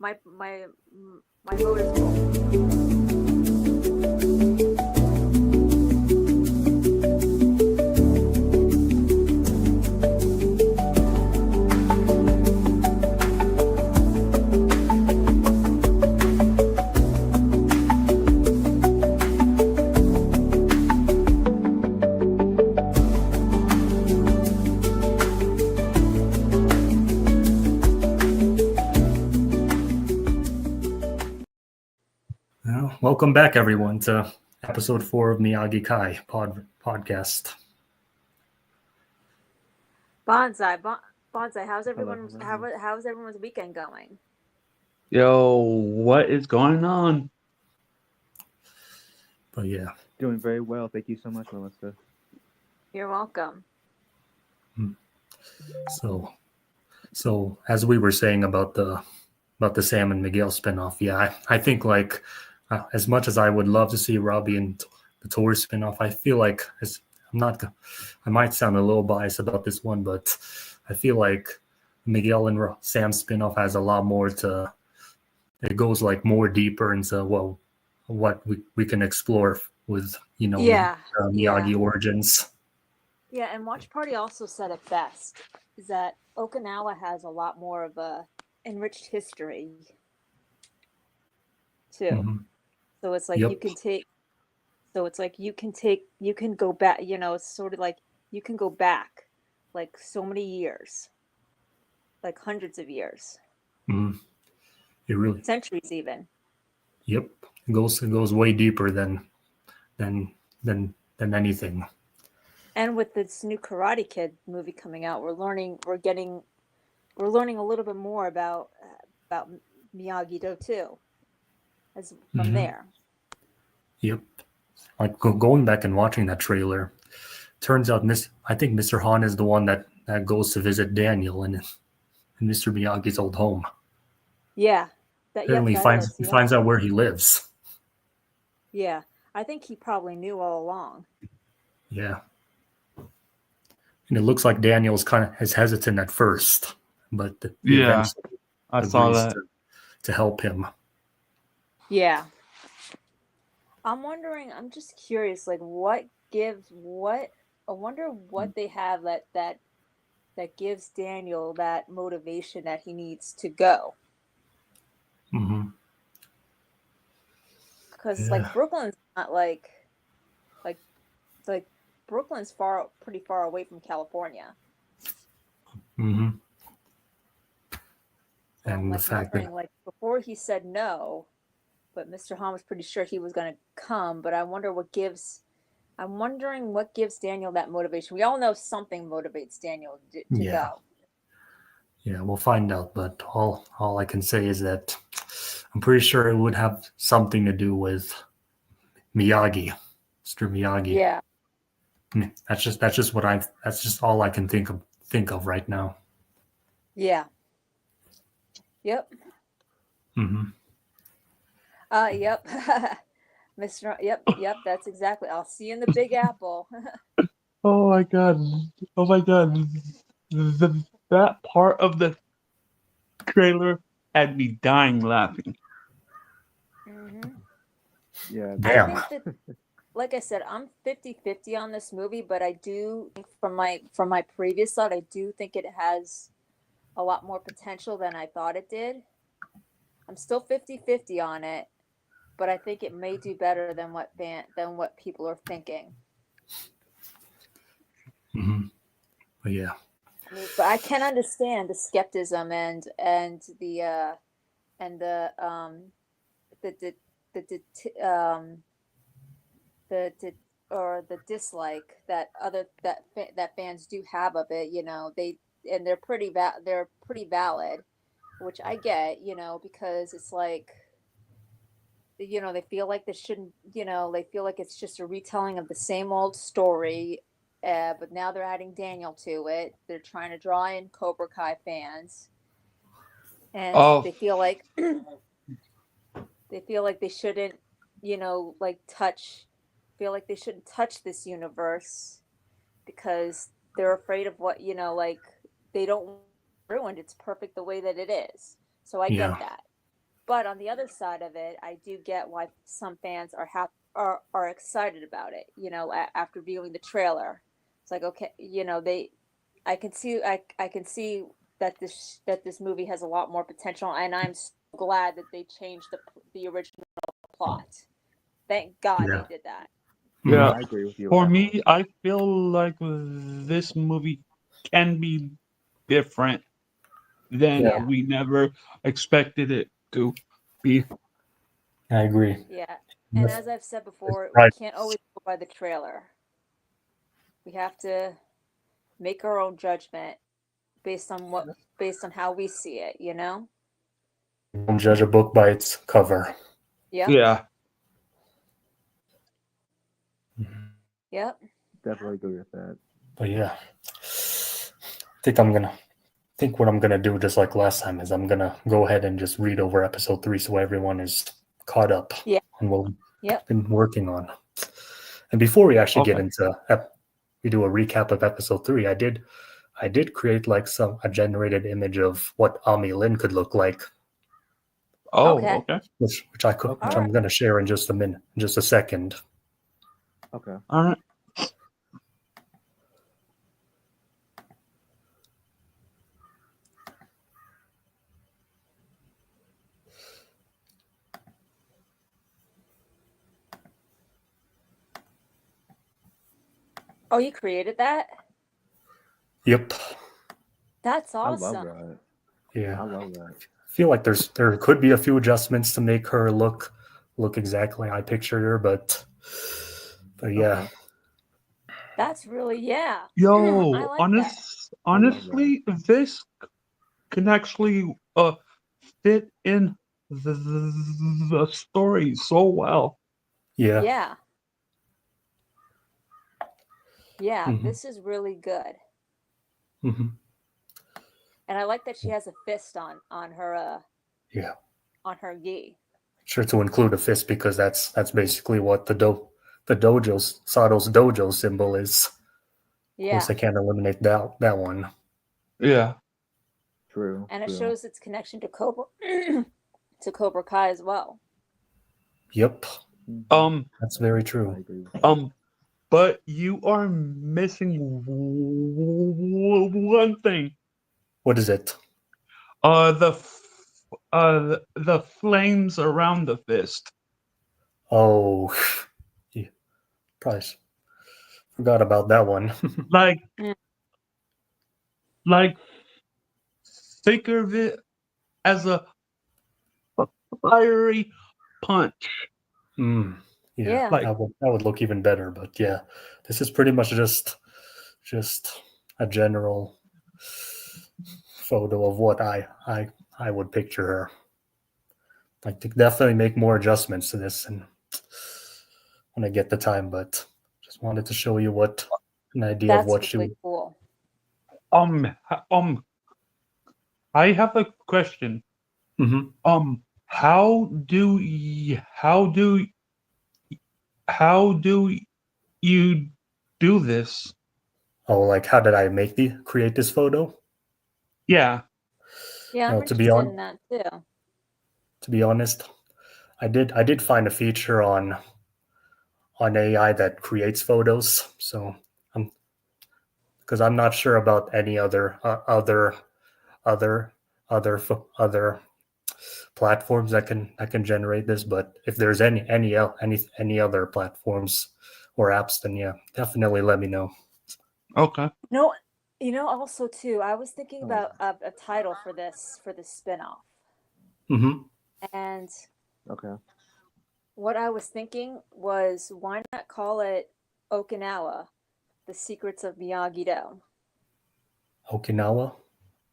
my vote is cool. Well, welcome back, everyone, to episode 4 of Miyagi Kai podcast. Bonsai, how's everyone's weekend going? Yo, what is going on? But yeah, Doing very well. Thank you so much, Melissa. You're welcome. so as we were saying about the Sam and Miguel spinoff, yeah, I think like as much as I would love to see Robbie and the Tor spinoff, I feel like I might sound a little biased about this one, but I feel like Miguel and Sam spinoff has a lot more to. It goes like more deeper into what we can explore with Miyagi origins. Yeah, and Watch Party also said it best, is that Okinawa has a lot more of a enriched history too. Mm-hmm. So it's like Yep. you can go back, it's sort of like you can go back like so many years, like hundreds of years. Mm-hmm. It really centuries even. Yep. It goes way deeper than anything. And with this new Karate Kid movie coming out, we're learning a little bit more about Miyagi-Do too. As from there. Yep. Like going back and watching that trailer, turns out I think Mr. Han is the one that goes to visit Daniel in Mr. Miyagi's old home. Yeah. Apparently he finds out where he lives. Yeah. I think he probably knew all along. Yeah. And it looks like Daniel's kind of is hesitant at first, but I saw that to help him. Yeah. I'm just curious, like I wonder what they have that gives Daniel that motivation that he needs to go. Mm-hmm. Because like Brooklyn's not like Brooklyn's pretty far away from California. Mm-hmm. So and the fact that like before he said no, but Mr. Han was pretty sure he was going to come. But I'm wondering what gives Daniel that motivation. We all know something motivates Daniel to go. Yeah, we'll find out. But all I can say is that I'm pretty sure it would have something to do with Miyagi, Mr. Miyagi. Yeah. That's just all I can think of right now. Yeah. Yep. Mm-hmm. Yep. Mr. Yep, that's exactly. I'll see you in the Big Apple. Oh my god. That part of the trailer had me dying laughing. Mm-hmm. Yeah. Damn. I think that, like I said, I'm 50-50 on this movie, but I do, from my previous thought, I do think it has a lot more potential than I thought it did. I'm still 50-50 on it, but I think it may do better than what people are thinking. Mm-hmm. But yeah. But I can understand the skepticism and the dislike that fans do have of it. They're pretty valid, which I get, because it's like, they feel like they shouldn't, they feel like it's just a retelling of the same old story. But now they're adding Daniel to it. They're trying to draw in Cobra Kai fans, and they feel like they shouldn't, they shouldn't touch this universe because they're afraid of what they don't ruined. It's perfect the way that it is. So I get that. But on the other side of it, I do get why some fans are excited about it. You know, after viewing the trailer, it's like, okay, you know, I can see that this movie has a lot more potential, and I'm so glad that they changed the original plot. Thank God Yeah. they did that. Yeah. I agree with you. For on that me, one. I feel like this movie can be different than Yeah. Yeah, we never expected it to be. I agree. yeah. And Yes. as I've said before, we Right. can't always go by the trailer. We have to make our own judgment based on how we see it. You know? Don't judge a book by its cover. Yep. Yeah. Mhm. Yep. Definitely agree with that. But yeah, think what I'm gonna do, just like last time, is I'm gonna go ahead and just read over episode 3 so everyone is caught up Yeah. on what we've Yep. been working on. And before we actually get Okay. into we do a recap of episode 3, I did create like a generated image of what Ami Lin could look like, Oh, Okay. okay. which Okay. I'm gonna share in just a minute, in just a second. Okay. All right. Oh, you created that? Yep. That's I love awesome. that. Yeah. I love that. I feel like there could be a few adjustments to make her look exactly how I pictured her, but yeah. Okay. That's really, yeah. I Yo, like that. I love that. honestly, this can actually fit in the story so well. Yeah. Yeah. Yeah, hmm this is really good. hmm And I like that she has a fist Yeah. on her gi. Sure to include a fist because that's basically what the dojo's Sato's dojo symbol is. Of course, Yeah. I can't eliminate that one. Yeah. True. And it True. shows its connection to Cobra to Cobra Kai as well. Yep, Mhm. that's very I true. agree with that. But you are missing one thing. What is it? The flames around the fist. Oh, yeah, probably forgot about that one. Like Mm. like think of it as a fiery punch. mm, yeah, Yeah. Like that would look even better. But yeah, this is pretty much just a general photo of what I would picture her. Like to definitely make more adjustments to this and when I get the time, but just wanted to show you what an idea of That's what she really would. cool. um um I have a question. Mhm. How do how do you do this? Oh, like how did I create this photo? Yeah. Yeah, I'm Well, interested in that too. to be honest, I did find a feature on AI that creates photos. So I'm because I'm not sure about any other other platforms that can generate this. But if there's any other platforms or apps, then yeah, definitely let me know. Okay. No, you know, also too, I was thinking Oh, about a title for this spin-off. Mm-hmm. And okay. what I was thinking was why not call it Okinawa, The Secrets of Miyagi-Do? Okinawa,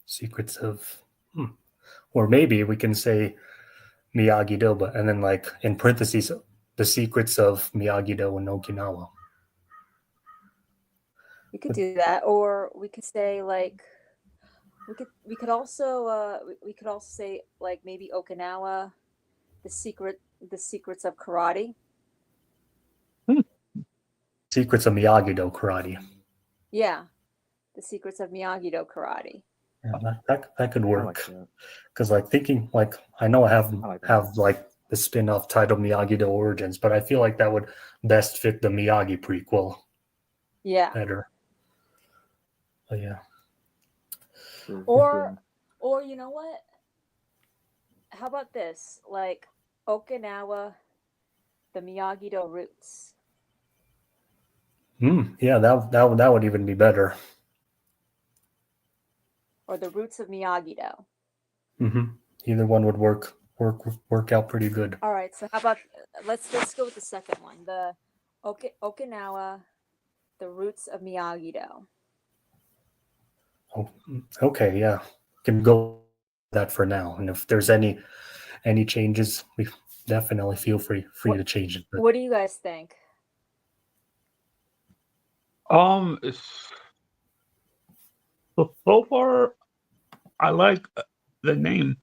secrets of, or maybe we can say Miyagi-Do, but and then like in parentheses, the secrets of Miyagi-Do and Okinawa. We could But do that, or we could say like we could also say like maybe Okinawa, the secrets of karate. Hmm. secrets of Miyagi-Do karate. Yeah, the secrets of Miyagi-Do karate. Yeah, that could I like work. that. Because like thinking like I know I I like that. have like the spin-off titled Miyagi Do Origins, but I feel like that would best fit the Miyagi prequel Yeah. better. But yeah. True, Or true. or you know what? How about this? Like Okinawa, the Miyagi Do roots. Yeah, that would even be better. Or the roots of Miyagi Do. Either one would work out pretty good. All right, so how about let's go with the second one. The Okinawa, the roots of Miyagi Do. Oh, okay, yeah. Can go with that for now. And if there's any changes, we definitely feel free What to change it. But what do you guys think? So far, I like the name.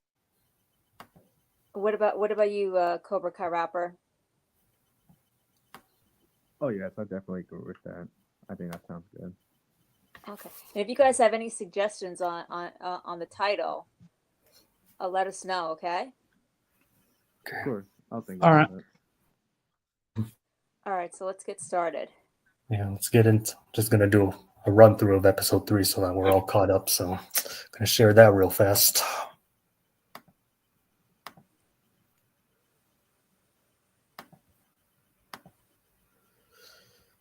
What about you, Cobra Kai rapper? Oh yes, I definitely agree with that. I think that sounds good. Okay. And if you guys have any suggestions on the title, let us know. Okay. Of course, I'll think All about right. it. All right. So let's get started. yeah, let's get into just gonna do a run through of episode 3 so that we're all caught up. So gonna share that real fast.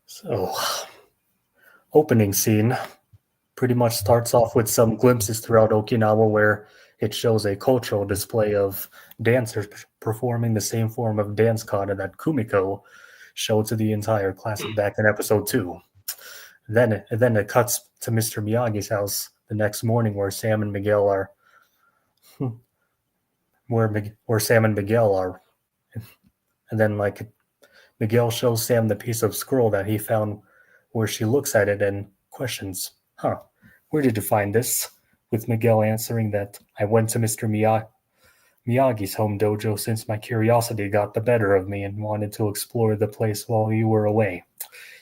So opening scene pretty much starts off with some glimpses throughout Okinawa where it shows a cultural display of dancers performing the same form of dance kata that Kumiko showed to the entire class back in episode 2. Then it cuts to Mr. Miyagi's house the next morning where Sam and Miguel are where Sam and Miguel are, and then like Miguel shows Sam the piece of scroll that he found where she looks at it and questions, "Huh, where did you find this?" With Miguel answering that I went to Mr. Miyagi's home dojo since my curiosity got the better of me and wanted to explore the place while you were away.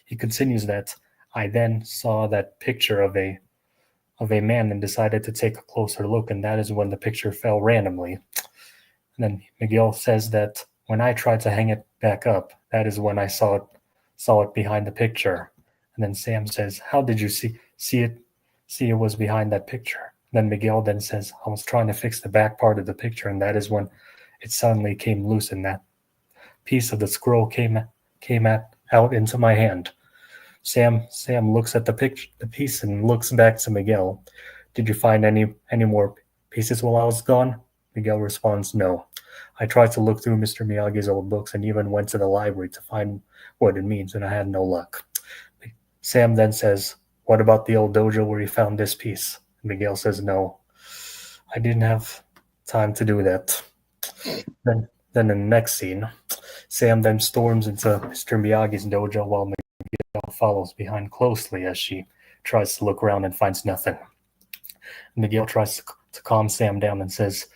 He continues that I then saw that picture of a man and decided to take a closer look, and that is when the picture fell randomly. And then Miguel says that when I tried to hang it back up, that is when I saw it behind the picture. And then Sam says, "How did you see it? See it was behind that picture?" Then Miguel then says, "I was trying to fix the back part of the picture, and that is when it suddenly came loose, and that piece of the scroll came out into my hand." Sam looks at the piece and looks back to Miguel. "Did you find any more pieces while I was gone?" Miguel responds, "No. I tried to look through Mr. Miyagi's old books and even went to the library to find what it means, and I had no luck." Sam then says, "What about the old dojo where you found this piece?" Miguel says, "No. I didn't have time to do that." Then in the next scene, Sam then storms into Mr. Miyagi's dojo while Miguel follows behind closely as she tries to look around and finds nothing. Miguel tries to calm Sam down and says,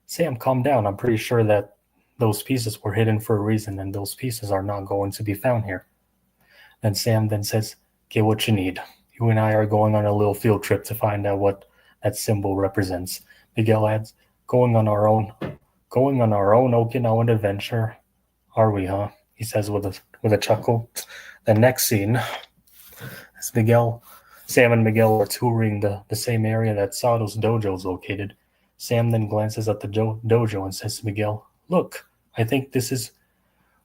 "Sam, calm down. I'm pretty sure that those pieces were hidden for a reason, and those pieces are not going to be found here." Then Sam then says, "Get what you need. You and I are going on a little field trip to find out what that symbol represents." Miguel adds, going on our own Okinawan adventure. Are we, huh?" He says with a chuckle. The next scene is Sam and Miguel are touring the same area that Sato's dojo is located. Sam then glances at the dojo and says to Miguel, "Look, I think this is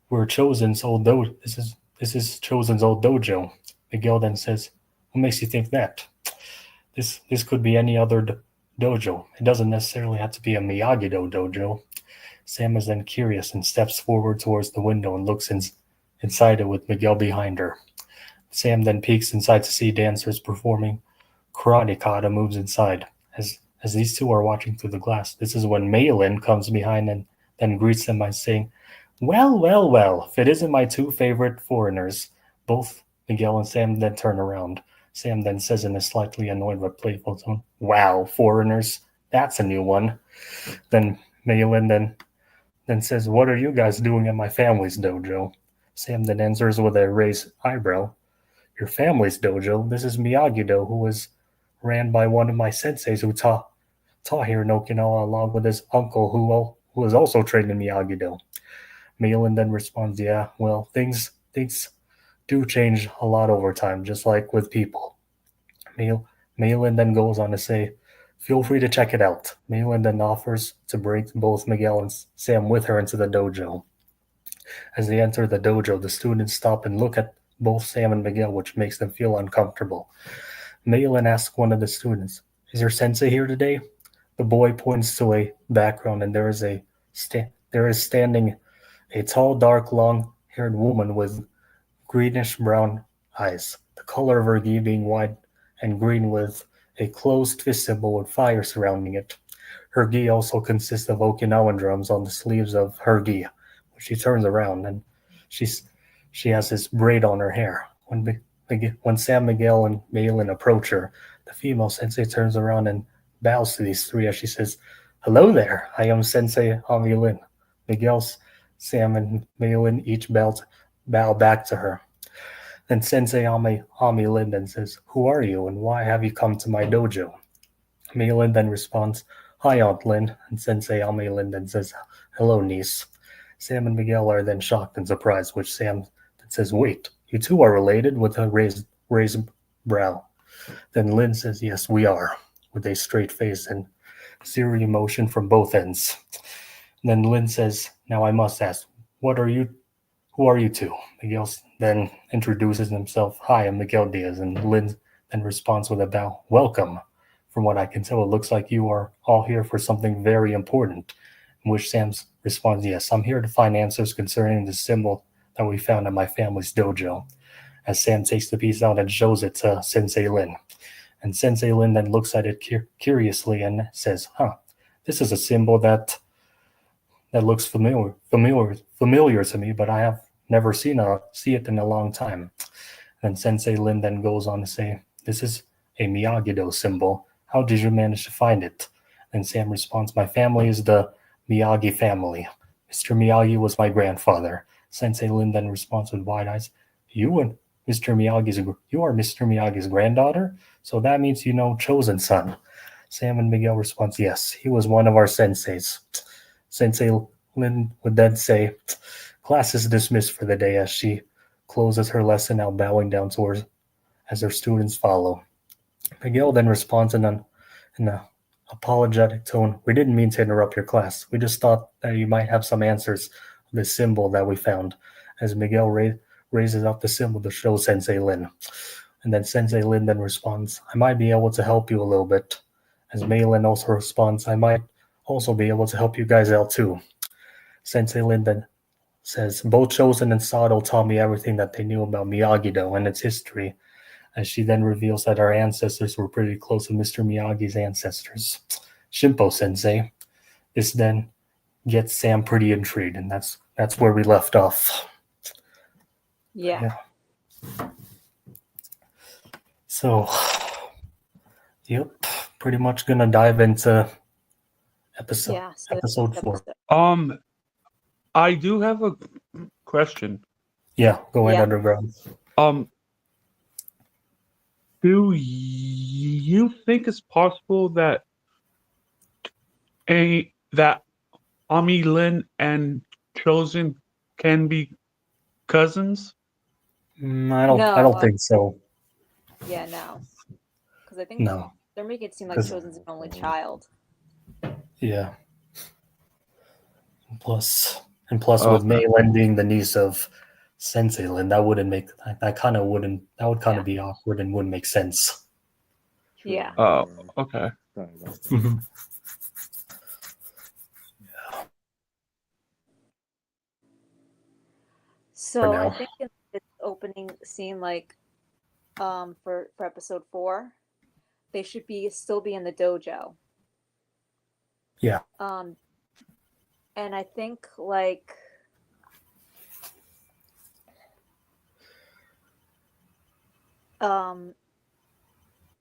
where Chosen's old dojo. This is Chosen's old dojo." Miguel then says, "What makes you think that?" This could be any other dojo. It doesn't necessarily have to be a Miyagi-Do dojo." Sam is then curious and steps forward towards the window and looks inside it with Miguel behind her. Sam then peeks inside to see dancers performing karate kata moves inside. As these two are watching through the glass, this is when Maylin comes behind and then greets them by saying, "Well, well, well, if it isn't my two favorite foreigners." Both Miguel and Sam then turn around. Sam then says in a slightly annoyed but playful tone, "Wow, foreigners, that's a new one." Then Maylin then says, "What are you guys doing at my family's dojo?" Sam then answers with a raised eyebrow, "Your family's dojo? This is Miyagi-Do, who was ran by one of my senseis who taught here in Okinawa along with his uncle who was also trained in Miyagi-Do. Malin then responds, yeah, well, things do change a lot over time, just like with people. Mal- Malin then goes on to say, feel free to check it out. Malin then offers to bring both Miguel and Sam with her into the dojo. As they enter the dojo, the students stop and look at both Sam and Miguel, which makes them feel uncomfortable. Malin asks one of the students, is your sensei here today? The boy points to a background, and there is standing a tall, dark, long-haired woman with greenish-brown eyes, the color of her gi being white and green with a closed fist symbol with fire surrounding it. Her gi also consists of Okinawan drums on the sleeves of her gi, which she turns around and she's she has this braid on her hair. When Sam, Miguel, and Malin approach her, the female sensei turns around and bows to these three as she says, "Hello there, I am Sensei Amilin." Miguel, Sam, and Malin each bow back to her. Then Sensei Ami Linden says, who are you and why have you come to my dojo? Malin then responds, hi Aunt Lin, and Sensei Ami Linden says, hello niece. Sam and Miguel are then shocked and surprised, which Sam then says, wait, you two are related, with a raised brow. Then Lin says, yes, we are, with a straight face and zero emotion from both ends. Then Lin says, now I must ask, who are you two? Miguel then introduces himself. Hi, I'm Miguel Diaz. And Lin then responds with a bow. Welcome. From what I can tell, it looks like you are all here for something very important. In which Sam responds, yes, I'm here to find answers concerning the symbol that we found at my family's dojo. As Sam takes the piece out and shows it to Sensei Lin. And Sensei Lin then looks at it curiously and says, this is a symbol that looks familiar to me, but I have never see it in a long time. And Sensei Lin then goes on to say, this is a Miyagi-Do symbol. How did you manage to find it? And Sam responds, my family is the Miyagi family. Mr. Miyagi was my grandfather. Sensei Lin then responds with wide eyes, you are Mr. Miyagi's granddaughter? So that means you know Chosen Son. Sam and Miguel responds, yes, he was one of our senseis. Sensei Lin would then say, class is dismissed for the day, as she closes her lesson out, bowing down towards as her students follow. Miguel then responds in an apologetic tone, we didn't mean to interrupt your class. We just thought that you might have some answers of this symbol that we found. As Miguel raises up the symbol to show Sensei Lin. And then Sensei Lin then responds, I might be able to help you a little bit. As Malin also responds, I might also be able to help you guys out too. Sensei Lin then says, both Chosen and Sato taught me everything that they knew about Miyagi-Do and its history, as she then reveals that our ancestors were pretty close to Mr. Miyagi's ancestors, Shimpo Sensei. This then gets Sam pretty intrigued, and that's where we left off. Yeah. So, yep, pretty much gonna dive into episode 4. I do have a question. Yeah, go ahead, Yeah. Underground. Do you think it's possible that Ami Lin and Chosen can be cousins? I don't think so. Yeah, no. Because I think No. they're making it seem like 'Cause- Chosen's an only child. Yeah. Plus with Maylen being the niece of Sensei Lin, that would kind of be awkward and wouldn't make sense. True. Yeah. Oh, okay. Sorry about that. Mhm. So I now. think in this opening scene, like, for episode 4, they should still be in the dojo. Yeah. And I think like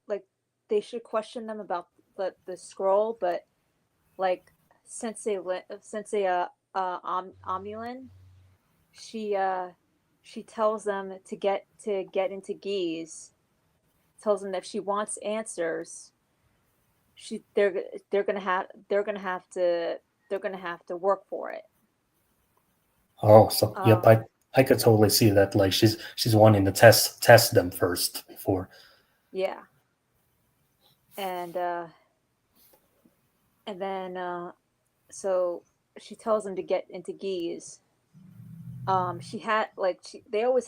like they should question them about the scroll, but like Sensei Amulin, she tells them to get into Geese, tells them that if she wants answers, they're gonna have to work for it. Oh, so yep, Um, I could totally see that. Like she's wanting to test them first before. yeah, and then so she tells him to get into gis. She had like they always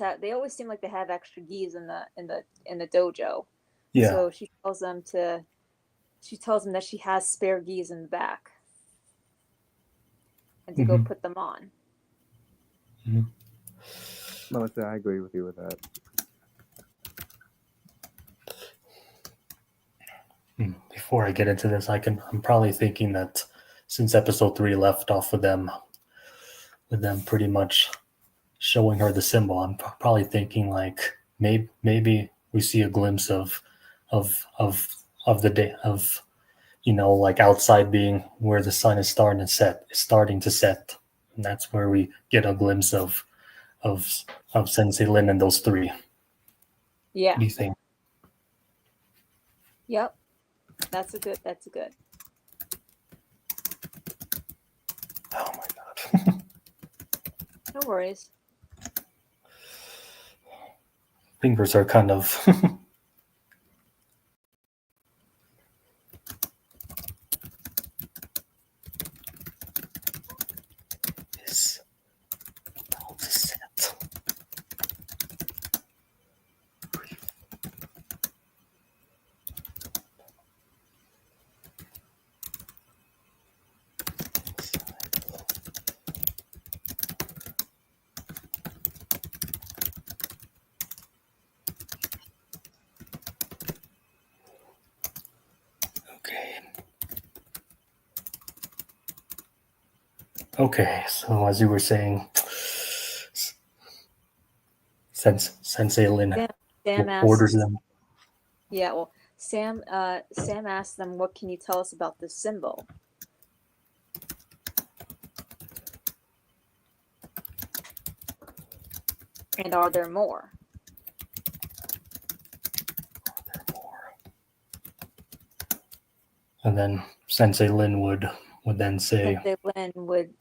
seem like they have extra gis in the dojo. Yeah. So she tells him that she has spare gis in the back and to go Hmm. put them on. Hmm. Melissa, I agree with you with that. Before I get into this, I'm probably thinking that since episode 3 left off with them pretty much showing her the symbol, I'm probably thinking like maybe we see a glimpse of of of the day of like outside being where the sun is starting to set, and that's where we get a glimpse of of Sensei Lin and those three. What Yeah. do you think? Yep. That's a good. Oh my god. No worries. Fingers are kind of is about to set. Okay. Okay, so as you were saying, Sensei Lin Sam orders asks. them. Yeah. Well, Sam asks them, "What can you tell us about this symbol?" And are there more? And then Sensei Lin would then say, Sensei Lin would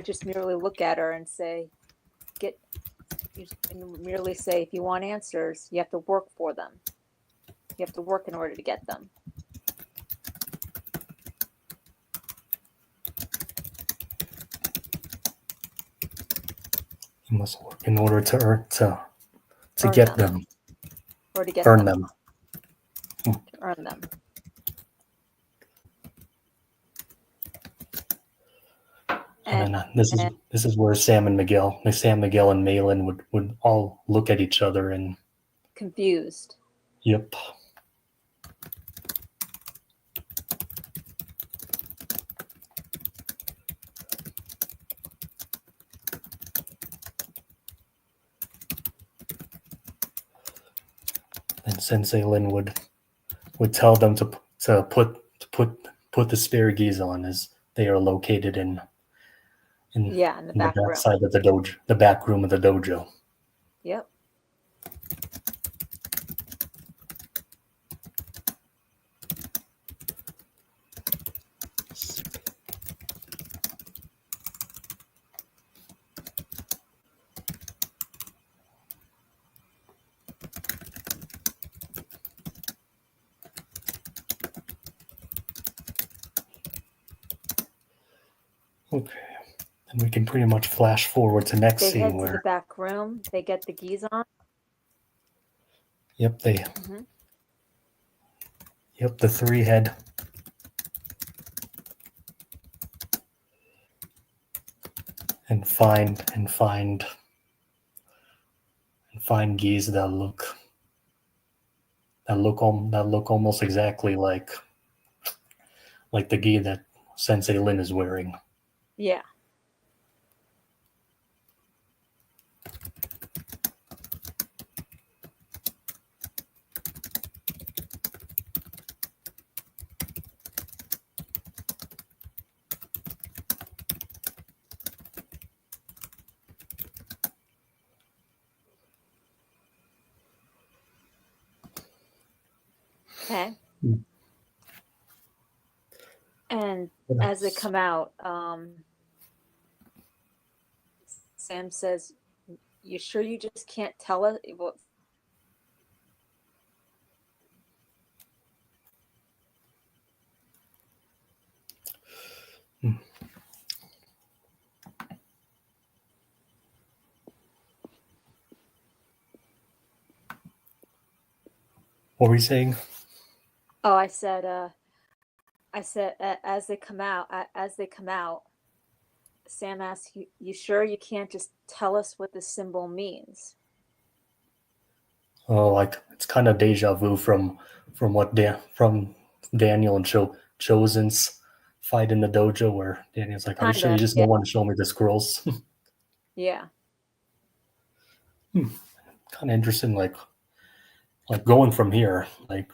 just merely look at her and say, "Get," and merely say, "If you want answers, you have to work for them. You have to work in order to get them." "You must work in order to Earn get them, them, or to get earn them, them." to earn them. And And then this is where Sam, Miguel, and Malin would all look at each other and confused. yep. And Sensei Lin would tell them to put the spare gis on, as they are located Yeah, in the in the back back room. side of the dojo, the back room of the dojo. Yep. Okay, and we can pretty much flash forward to next They scene head to the where back room. They get the gis on. yep Hmm. the three head and find gis that look almost exactly like the gi that Sensei Lin is wearing. Yeah. Okay. And What as they else? come out, Sam says, "You sure you just can't tell us?" Well, Hmm. What were you saying? oh, as they come out, Sam asks, "You sure you can't just tell us what this symbol means?" Oh, like it's kind of deja vu from from Daniel and Chosen's fight in the dojo, where Daniel's like, "Are you Kind sure you of, just yeah, don't want to show me the scrolls?" yeah. Kind of interesting. Like going from here, like,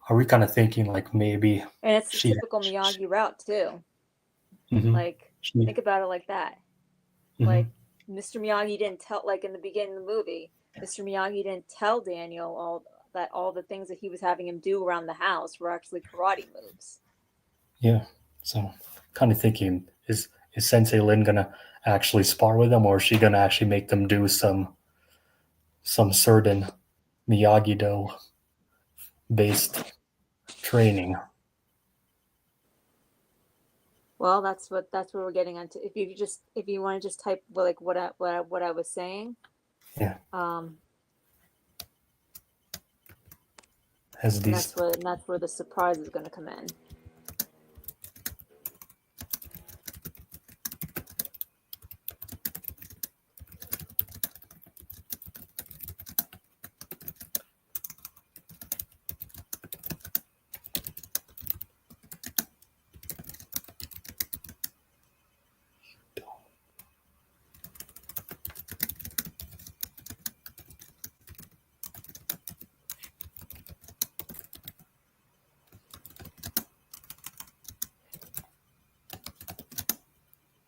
are we kind of thinking like maybe And it's the she, typical Miyagi route too. mhm, Like, she, think about it like that. mhm, Like, Mr. Miyagi didn't tell, like in the beginning of the movie, Mr. Miyagi didn't tell Daniel all the things that he was having him do around the house were actually karate moves. yeah. So kind of thinking, is Sensei Lin gonna actually spar with them, or is she gonna actually make them do some certain Miyagi Do based training? Well, that's what we're getting onto. If you want to just type like what I was saying, Yeah, um, as these. and that's where the surprise is going to come in.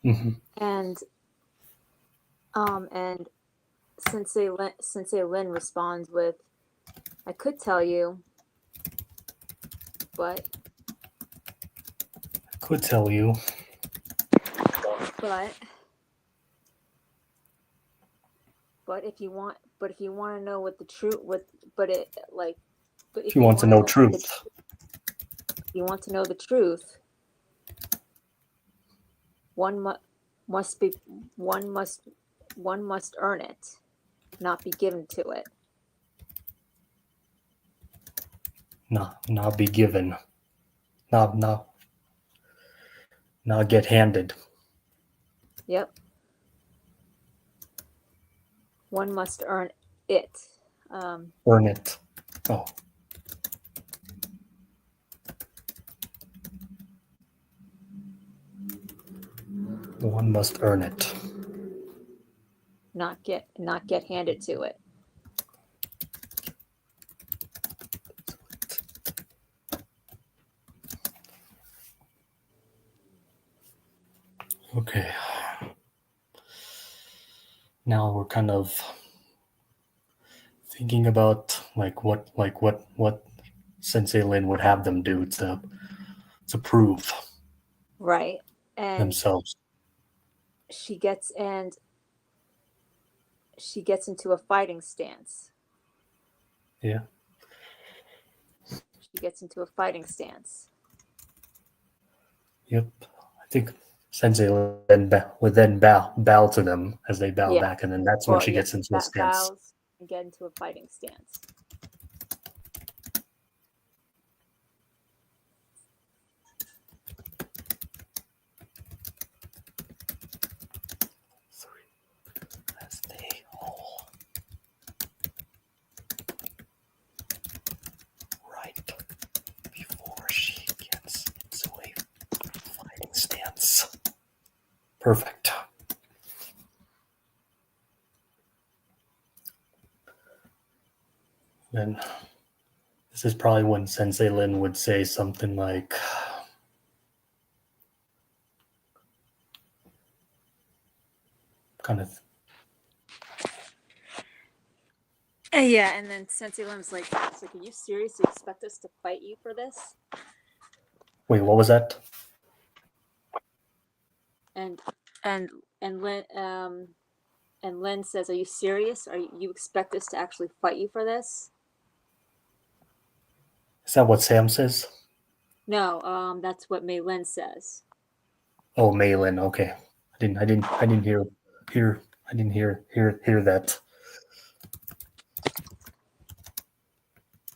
Mhm. And and Sensei Lin responds with, "I could tell you, but Could tell you. but but if you want to know what the truth what but it like but If if you you want to want to know know what the truth, if you want to know the truth, one mu- must be one must one must earn it, not be given to it." not be given, not not not get handed. Yep, one must earn it. Earn it. Oh, one must earn it. Not get handed to it. Okay. Now we're kind of thinking about what Sensei Lin would have them do to prove Right. And themselves. she gets and she gets into a fighting stance. Yeah. She gets into a fighting stance. Yep. I think Sensei would then bow to them as they bow Yeah. back, and then that's when Well, she yeah, gets into a stance. bows and get into a fighting stance. As they all right before she gets into a fighting stance. Perfect. Then this is probably when Sensei Lin would say something like, kind of, Yeah, and then Sensei Lim's like, "Are you serious? You expect us to fight you for this?" Wait, what was that? And and and Lynn says, "Are you serious? You expect us to actually fight you for this?" Is that what Sam says? No, that's what Mei Lin says. Oh, Malin. Okay, I didn't hear that.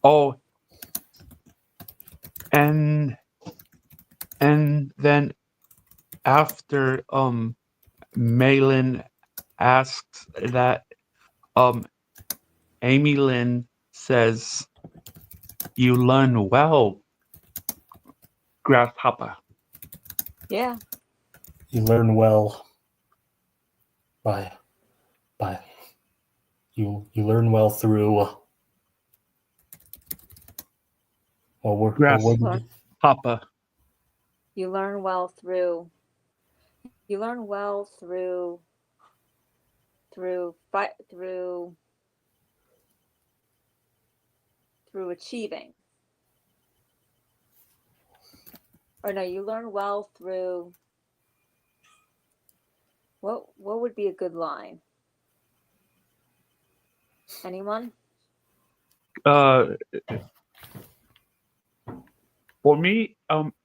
Oh, and then after Malin asks that, Amy Lynn says, "You learn well, Grasshopper." Yeah. You learn well by by you learn well through. What Learn, did Grasshopper. you learn well through. You learn well through fight through achieving. Or no, you learn well through. What would be a good line? Anyone? Uh, for me,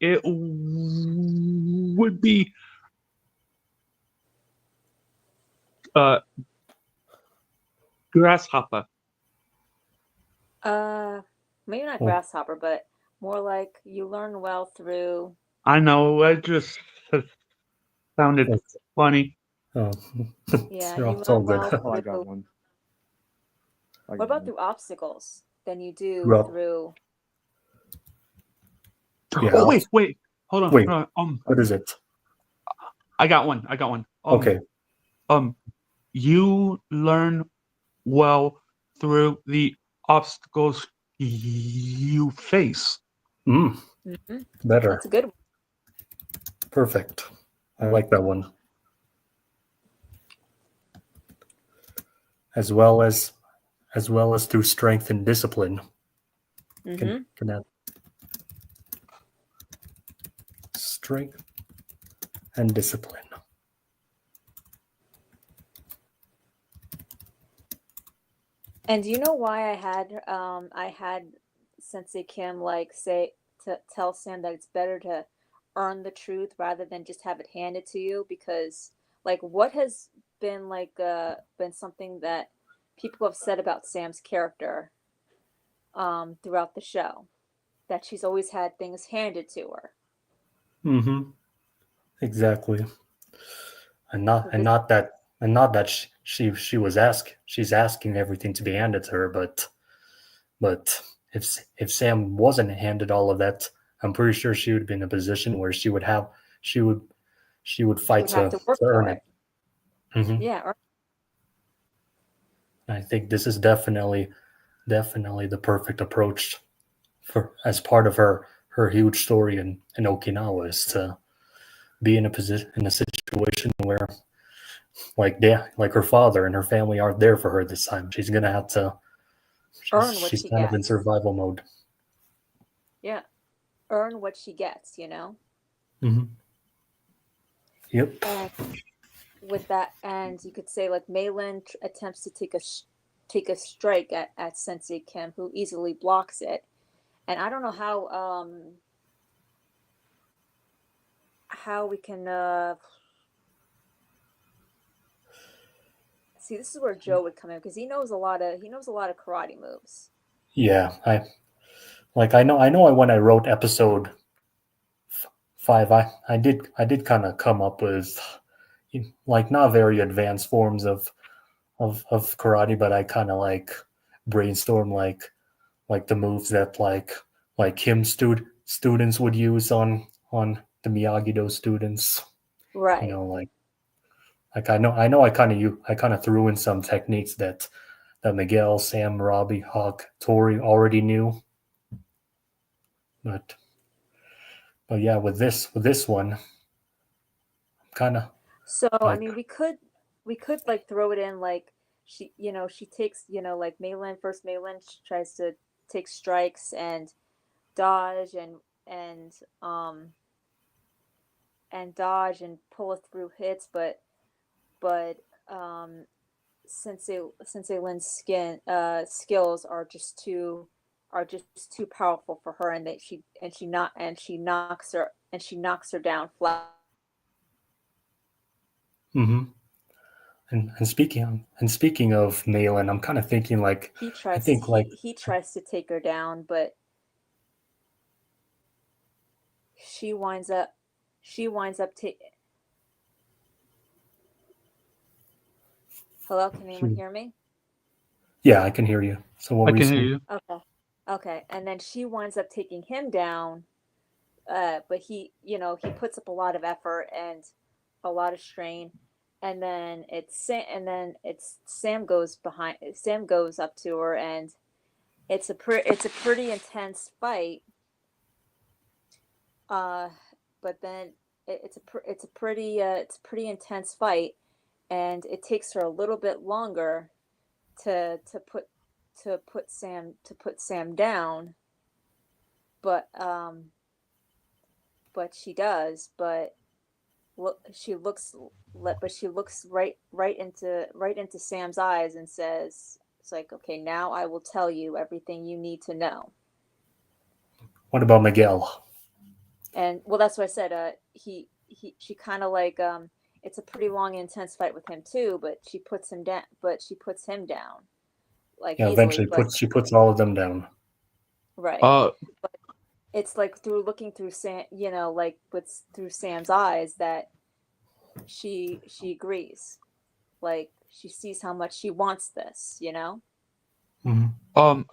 it would be uh Grasshopper. Maybe not oh, grasshopper, but more like you learn well through. I know it just sounded oh, funny. oh, Yeah, you it's all learn good. well Oh, I got through. one. I What got about one. through obstacles than you do Well, through? yeah. Oh, wait, hold on, Wait, hold on. what is it? I got one. Okay. You learn well through the obstacles you face. Mm, Hmm. better. That's a good one. Perfect. I like that one. As well as through strength and discipline. Hmm. Can add strength and discipline. And do you know why I had Sensei Kim like say to tell Sam that it's better to earn the truth rather than just have it handed to you? Because like what has been something that people have said about Sam's character throughout the show, that she's always had things handed to her. Mm-hmm. Exactly. So this, And not that she's asking everything to be handed to her, but if Sam wasn't handed all of that, I'm pretty sure she would be in a position where she would she would she fight would have to work to earn for it. it. Hmm. Yeah. I think this is definitely the perfect approach for as part of her huge story in Okinawa is to be in a situation where like her father and her family aren't there for her this time. She's gonna have to. Earn what She's she kind of in gets. survival mode. Yeah. Earn what she gets, you know? Hmm. Yep. And with that, and you could say like Malin attempts to take a strike at Sensei Kim, who easily blocks it. And I don't know how we can see. This is where Joe would come in because he knows a lot of karate moves. Yeah. I know when I wrote episode 5, I did kind of come up with like not very advanced forms of karate, but I kind of like brainstorm like the moves that him students would use on the Miyagi-Do students. You Right. know, I kind of threw in some techniques that Miguel, Sam, Robbie, Hawk, Tori already knew, but yeah, with this one, kind of So I like mean, we could like throw it in like she takes like Malin tries to take strikes and dodge, and and um and dodge and pull through hits, but Sensei Lynn's skills are just too powerful for her, and that she knocks her down flat. Mm-hmm. And speaking of Malin, I'm kind of thinking like I think like He tries to take her down, but she winds up taking. Hello, can anyone she, hear me? yeah, I can hear you. So what I were you can hear saying? you. Okay. Okay. And then she winds up taking him down. But he puts up a lot of effort and a lot of strain. And then it's Sam goes up to her, and it's a pretty intense fight. Uh, but then it's a pretty intense fight, and it takes her a little bit longer to to put to put Sam down, but she does. Look, she looks right into Sam's eyes and says, "It's like, okay, now I will tell you everything you need to know." What about Miguel? And well, that's what I said. She kind of like it's a pretty long, intense fight with him too, but she puts him down. But she puts him down like Yeah, easily. eventually But she puts all of them down. right, Uh, it's like through looking through Sam, like with through Sam's eyes that she agrees. Like she sees how much she wants this. Mm-hmm. um,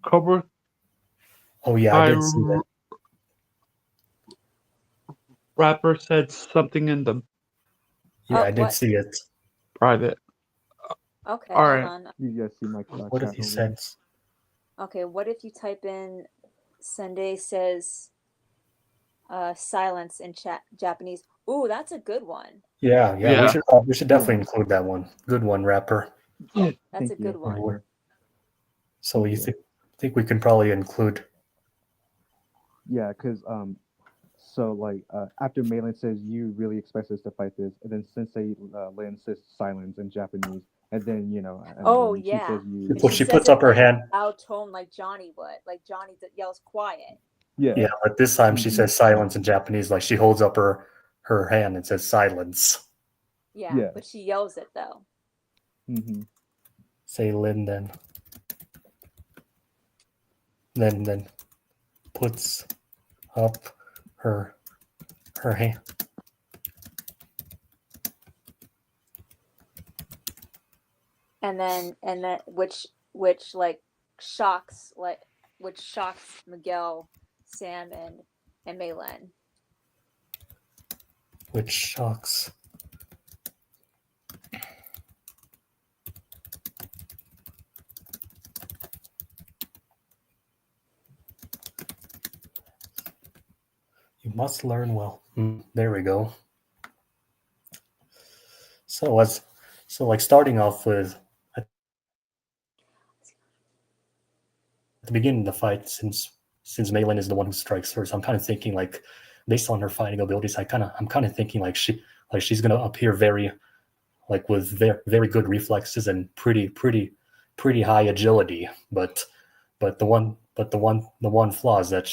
Cobra Oh yeah, I Kai did see that. rapper said something in the Yeah, Oh, I did what? see it. private. Okay, All hold right. on. You guys see my What if chat he over said? Okay, what if you type in Sunday says silence in chat Japanese? Ooh, that's a good one. Yeah, yeah, Yeah. we should there? definitely include that one. Good one, rapper. That's Thank a you. good one. So you Yeah. think we can probably include? Yeah, because so like after Malin says you really expect us to fight this, and then Sensei Lin says silence in Japanese, and then and Oh then she yeah. says you. And she She says puts it up her like in hand. a loud tone like Johnny would. Like Johnny that yells quiet. Yeah. Yeah, but this time she Mhm. says silence in Japanese. Like she holds up her hand and says silence. Yeah, Yeah. but she yells it though. Mm-hmm. Say Lin then puts up her hand. And then like shocks like which shocks Miguel, Sam, and Maylin. Which shocks. You must learn well. There we go. So like starting off with at the beginning of the fight, since Maylin is the one who strikes first, I'm kind of thinking like based on her fighting abilities, I'm kind of thinking like she's gonna appear very like with very good reflexes and pretty high agility. But the one flaw is that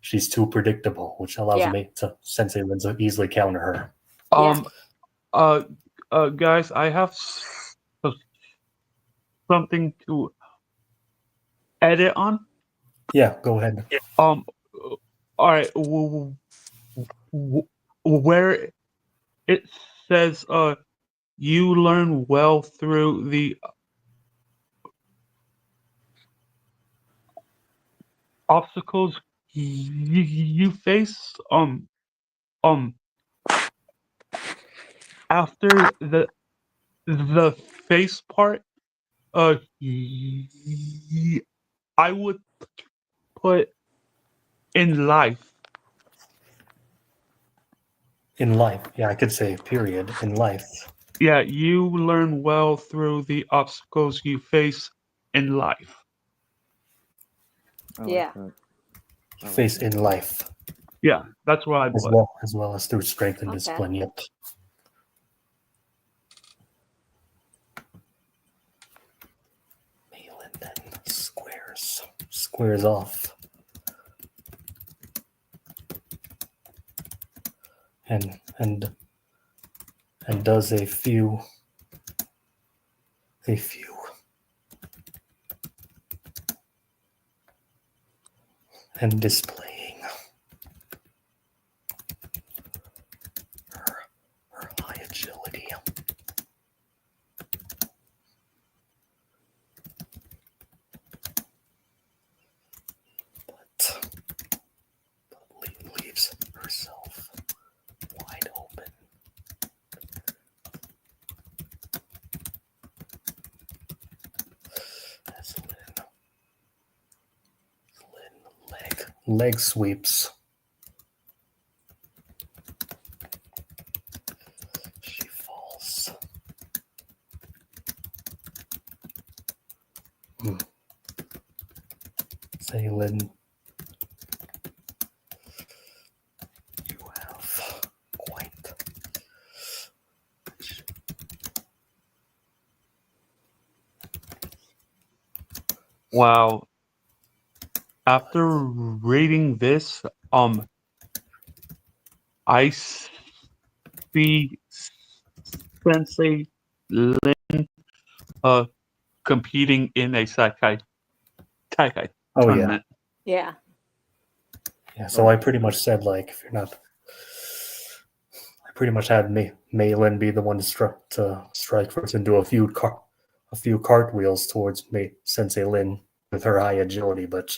she's too predictable, which allows Yeah. me to Sensei Lin to easily counter her. Um. Guys, I have something to edit on. Yeah, go ahead. Um. All right. Where it says you learn well through the obstacles you face. After the face part, I would put in life. In life, yeah, I could say period. In life, Yeah, you learn well through the obstacles you face in life. I like Yeah. that. face in life, Yeah, that's what I as was. well as through strength and Okay. discipline. Yep. Malin then squares off, and does a few and displaying her high agility. But leaves herself wide open. As Lynn leg sweeps. She falls. Say, Lynn, you have quite. Wow. After reading this, I see Sensei Lin competing in a Taikai Oh yeah, tournament. Yeah. yeah. So I pretty much said like, if you're not, I pretty much had Maylin be the one to strike first and do a few cartwheels towards Sensei Lin with her high agility, but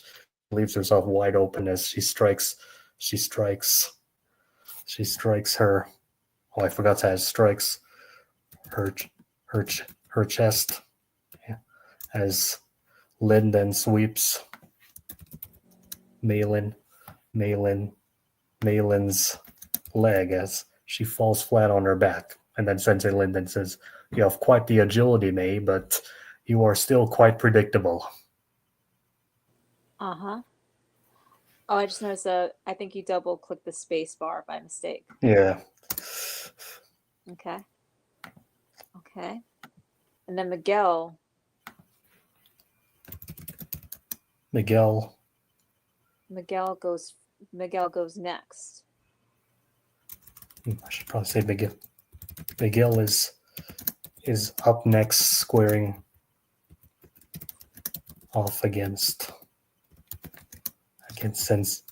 leaves herself wide open as she strikes. She strikes her. Oh, I forgot to add strikes her her chest as Lin then sweeps Malin's leg as she falls flat on her back. And then Sensei Lin then says, "You have quite the agility, May, but you are still quite predictable." Uh-huh. Oh, I just noticed I think you double clicked the space bar by mistake. Yeah. Okay. Okay. And then Miguel goes next. I should probably say Miguel is up next, squaring off against Sense.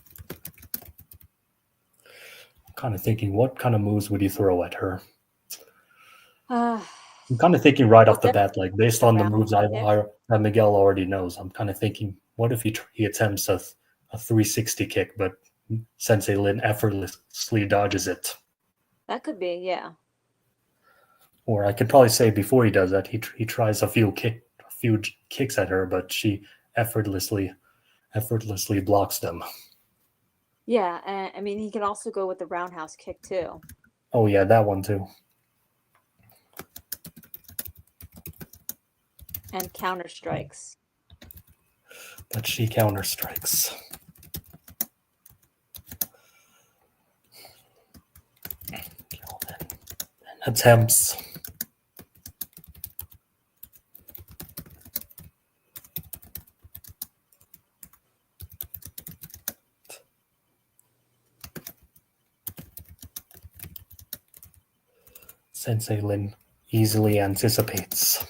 I'm kind of thinking, what kind of moves would you throw at her? I'm kind of thinking right off the bat, like based on the moves that Miguel already knows. I'm kind of thinking, what if he attempts a 360 kick, but Sensei Lin effortlessly dodges it? That could be, yeah. Or I could probably say before he does that, he tries a few kicks at her, but she effortlessly blocks them. Yeah, and I mean he can also go with the roundhouse kick too. Oh yeah, that one too. And counter strikes. But she counter strikes. Attempts. Sensei Lin easily anticipates.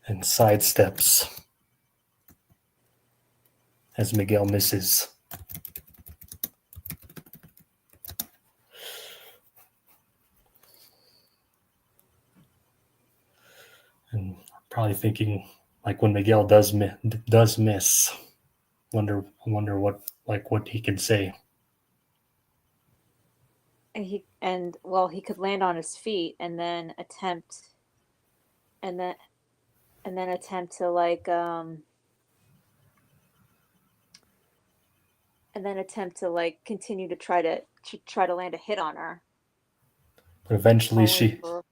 And sidesteps as Miguel misses. And probably thinking, like when Miguel does miss, wonder what he can say. And he could land on his feet and then attempt to like and then attempt to like continue to try to land a hit on her. But eventually, Only for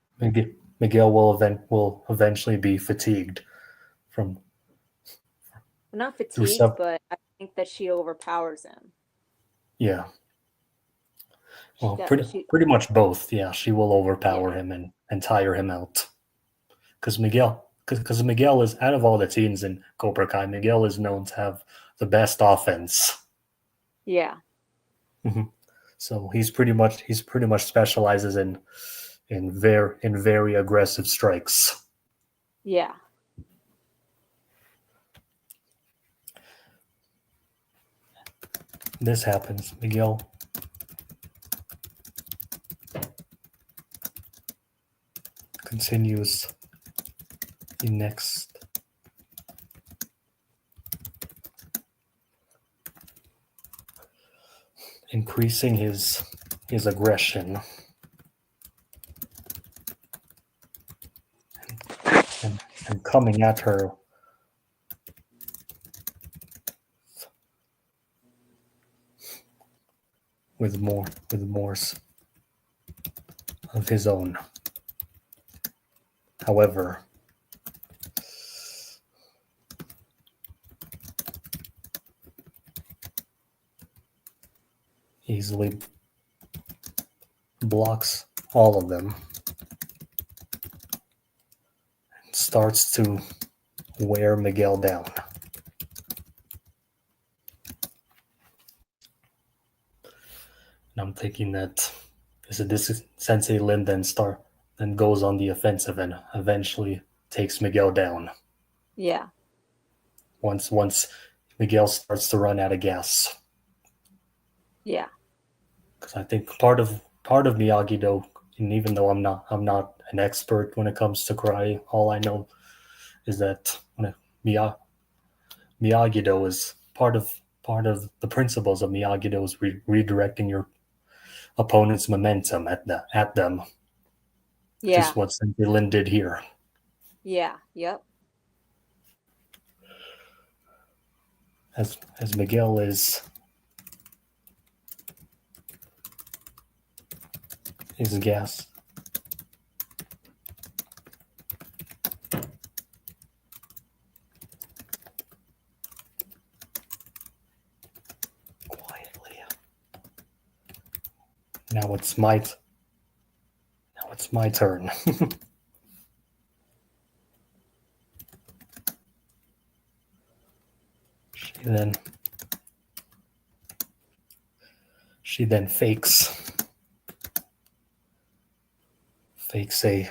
Miguel will eventually be fatigued from not through fatigued, some. but I think that she overpowers him. Yeah, She well, got she pretty much both. Yeah, she will overpower yeah. him and tire him out. Because Miguel is, out of all the teams in Cobra Kai, Miguel is known to have the best offense. Yeah. Mhm. So he's pretty much specializes in very aggressive strikes. Yeah. This happens. Miguel continues the next increasing his aggression and coming at her with more of his own. However, easily blocks all of them and starts to wear Miguel down. And I'm thinking that this Sensei Lin then goes on the offensive and eventually takes Miguel down. Yeah. Once Miguel starts to run out of gas. Yeah. Because I think part of Miyagi-Do, and even though I'm not an expert when it comes to karate, all I know is that Miyagi-Do is part of the principles of Miyagi-Do is redirecting your opponent's momentum at them, which Yeah. is what Sensei Lin did here. Yeah. Yep. As Miguel is gas. Quietly. Now it's my turn. She then fakes a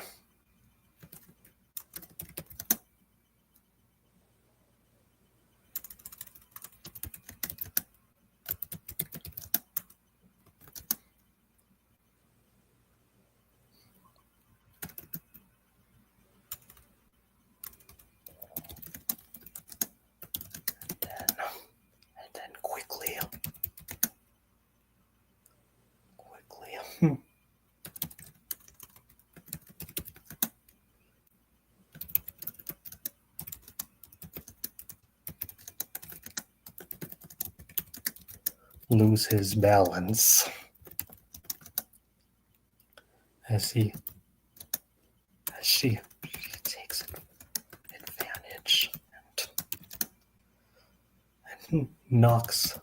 and then quickly lose his balance as she takes advantage and knocks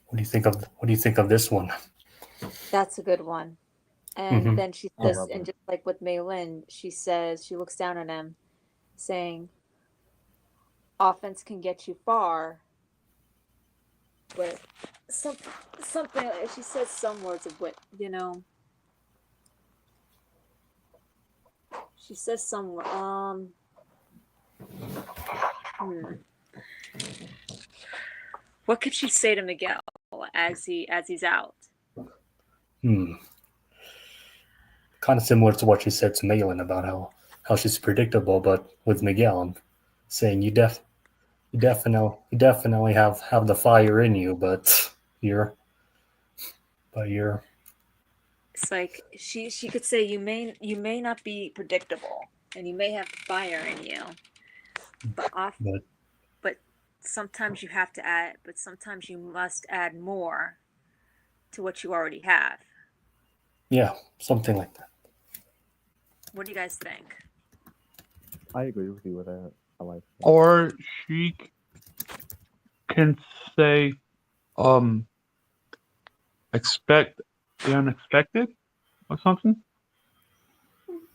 What do you think of this one? That's a good one. And Mm-hmm. then she I says, love and it. just like with Mei Lin, she says, she looks down at him saying, offense can get you far, but something, she says some words of what, she says some, what could she say to Miguel as he's out? Kind of similar to what she said to Malin about how she's predictable, but with Miguel, I'm saying you definitely have the fire in you, but you're It's like she could say you may not be predictable and you may have fire in you, but But but sometimes you have to add, but sometimes you must add more to what you already have. yeah, something like that. What do you guys think? I agree with you with that. I like that. Or she can say, expect the unexpected or something.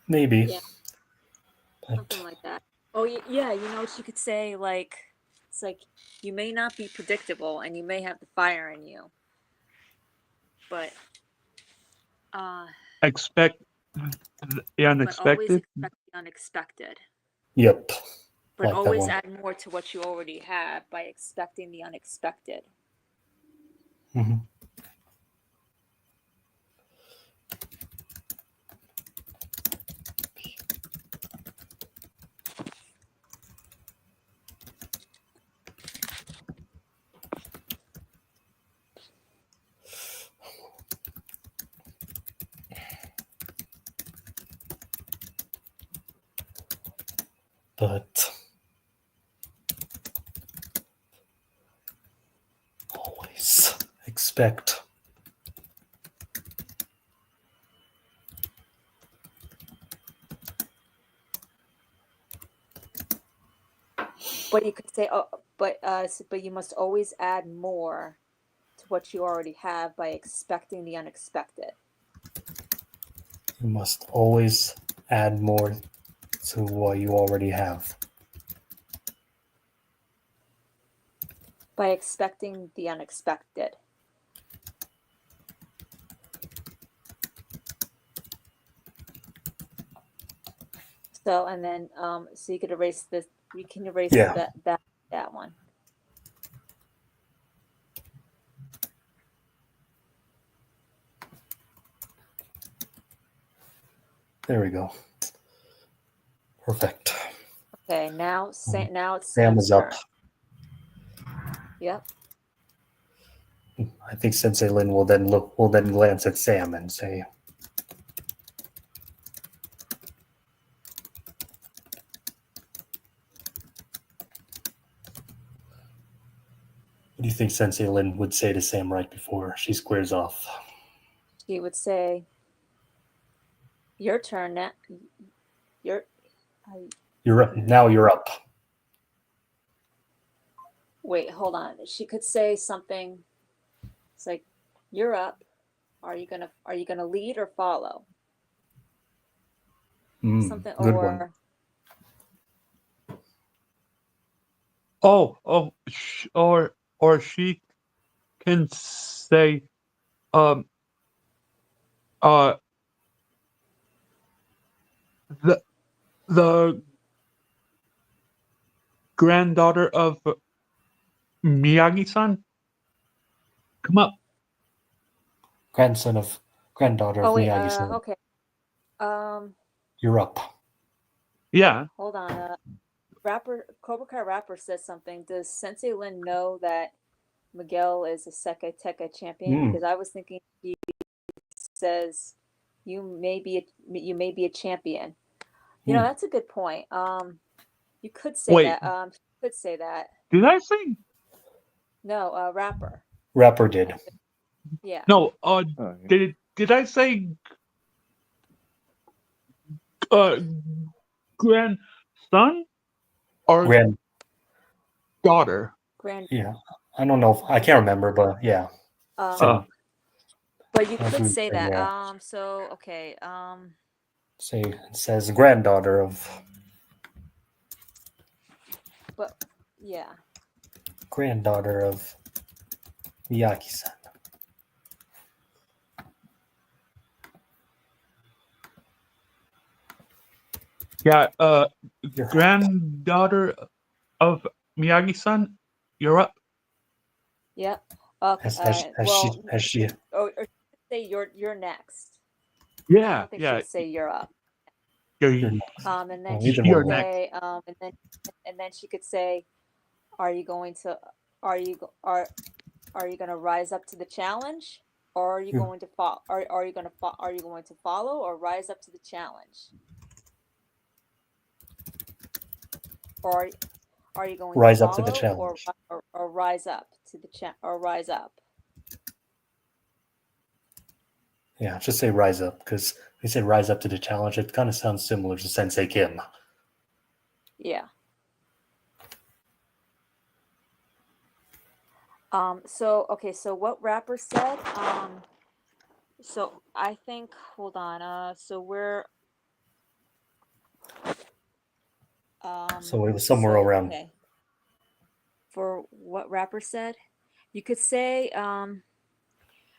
Maybe. Yeah, But something like that. Oh yeah, she could say like it's like you may not be predictable and you may have the fire in you, but uh Expect the but always unexpected. expect the unexpected. yep, But like that always one. add more to what you already have by expecting the unexpected. Hmm. But always expect. But you could say, oh, but you must always add more to what you already have by expecting the unexpected. You must always add more to what you already have. By expecting the unexpected. So and then so you could erase this. You can erase Yeah. that one. There we go. Perfect. Okay, now it's Sam Sam's is up. turn. Yep. I think Sensei Lin will then glance at Sam and say, "What do you think Sensei Lin would say to Sam right before she squares off?" She would say, "Your turn now. Your You're up now. You're up. wait, hold on. She could say something. It's like, you're up. Are you gonna lead or follow? Something Good one. Or she can say, um, uh, the granddaughter of Miyagi-san, come up. Granddaughter of Oh wait, Miyagi-san. okay. You're up. Yeah. Hold on. Cobra Kai rapper says something. Does Sensei Lin know that Miguel is a Sekai Tekka champion? Because I was thinking he says you may be a champion. That's a good point. You could say Wait. that. You could say that. Did I say? No, rapper. Rapper did. Yeah. No. Okay. Did I say? Grandson or daughter? Yeah. I don't know. I can't remember, but yeah. But you That's could what say I'm saying, that. yeah. So okay. It says granddaughter of. But yeah. Granddaughter of Miyagi-san. Yeah. You're Granddaughter of Miyagi-san, you're up. Yep. Okay. Has she? Or say you're next. I Yeah. don't think she Yeah. would say you're up. You're And then either she you're could one. next. say, and then she could say, are you going to, are you going to rise up to the challenge? or are you Hmm. going to follow? Are you going to follow or rise up to the challenge? Or are you going to Rise up to the follow challenge. or rise up to the or rise up? Yeah, just say rise up because we say rise up to the challenge. It kind of sounds similar to Sensei Kim. Yeah. So okay, so what rapper said? So I think hold on. So we're So it was somewhere so around. okay. For what rapper said? You could say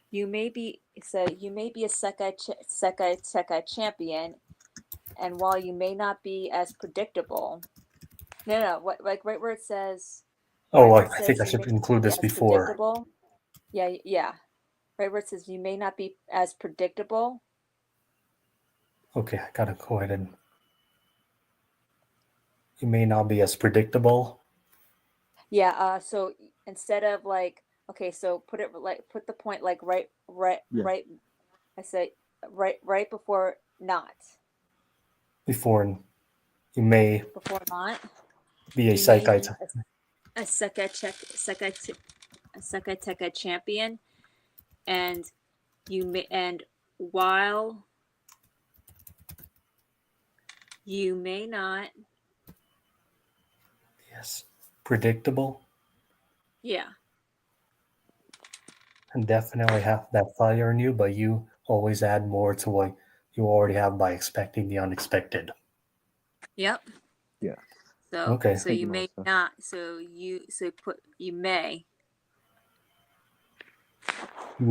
you may be a Sekai champion, and while you may not be as predictable. No, what like right where it says Oh, where I it think says I you may should not include be this as before. predictable. Yeah, yeah. Right where it says you may not be as predictable. Okay, I gotta go ahead and. You may not be as predictable. Yeah, so instead of like okay, so put the point like Yeah. right I say right before not. Before you may Before not. be a You may Seikai. be a Sekai Teka champion and while you may not Yes, predictable, yeah. and definitely have that fire in you, but you always add more to what you already have by expecting the unexpected. Yep. Yeah. Okay, So Thank you you, may Melissa. not put you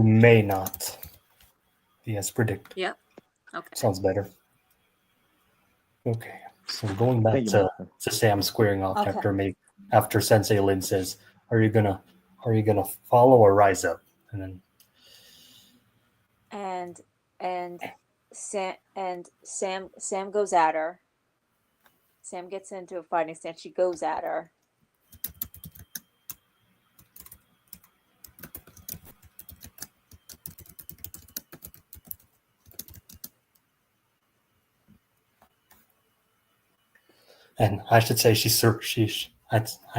may not be as predictable. yep. Okay. Sounds better. Okay, so going back Thank you, Melissa. to Sam squaring off Okay. after Sensei Lin says, "Are you gonna follow or rise up?" And then And Sam goes at her. Sam gets into a fighting stance. She goes at her. and I should say I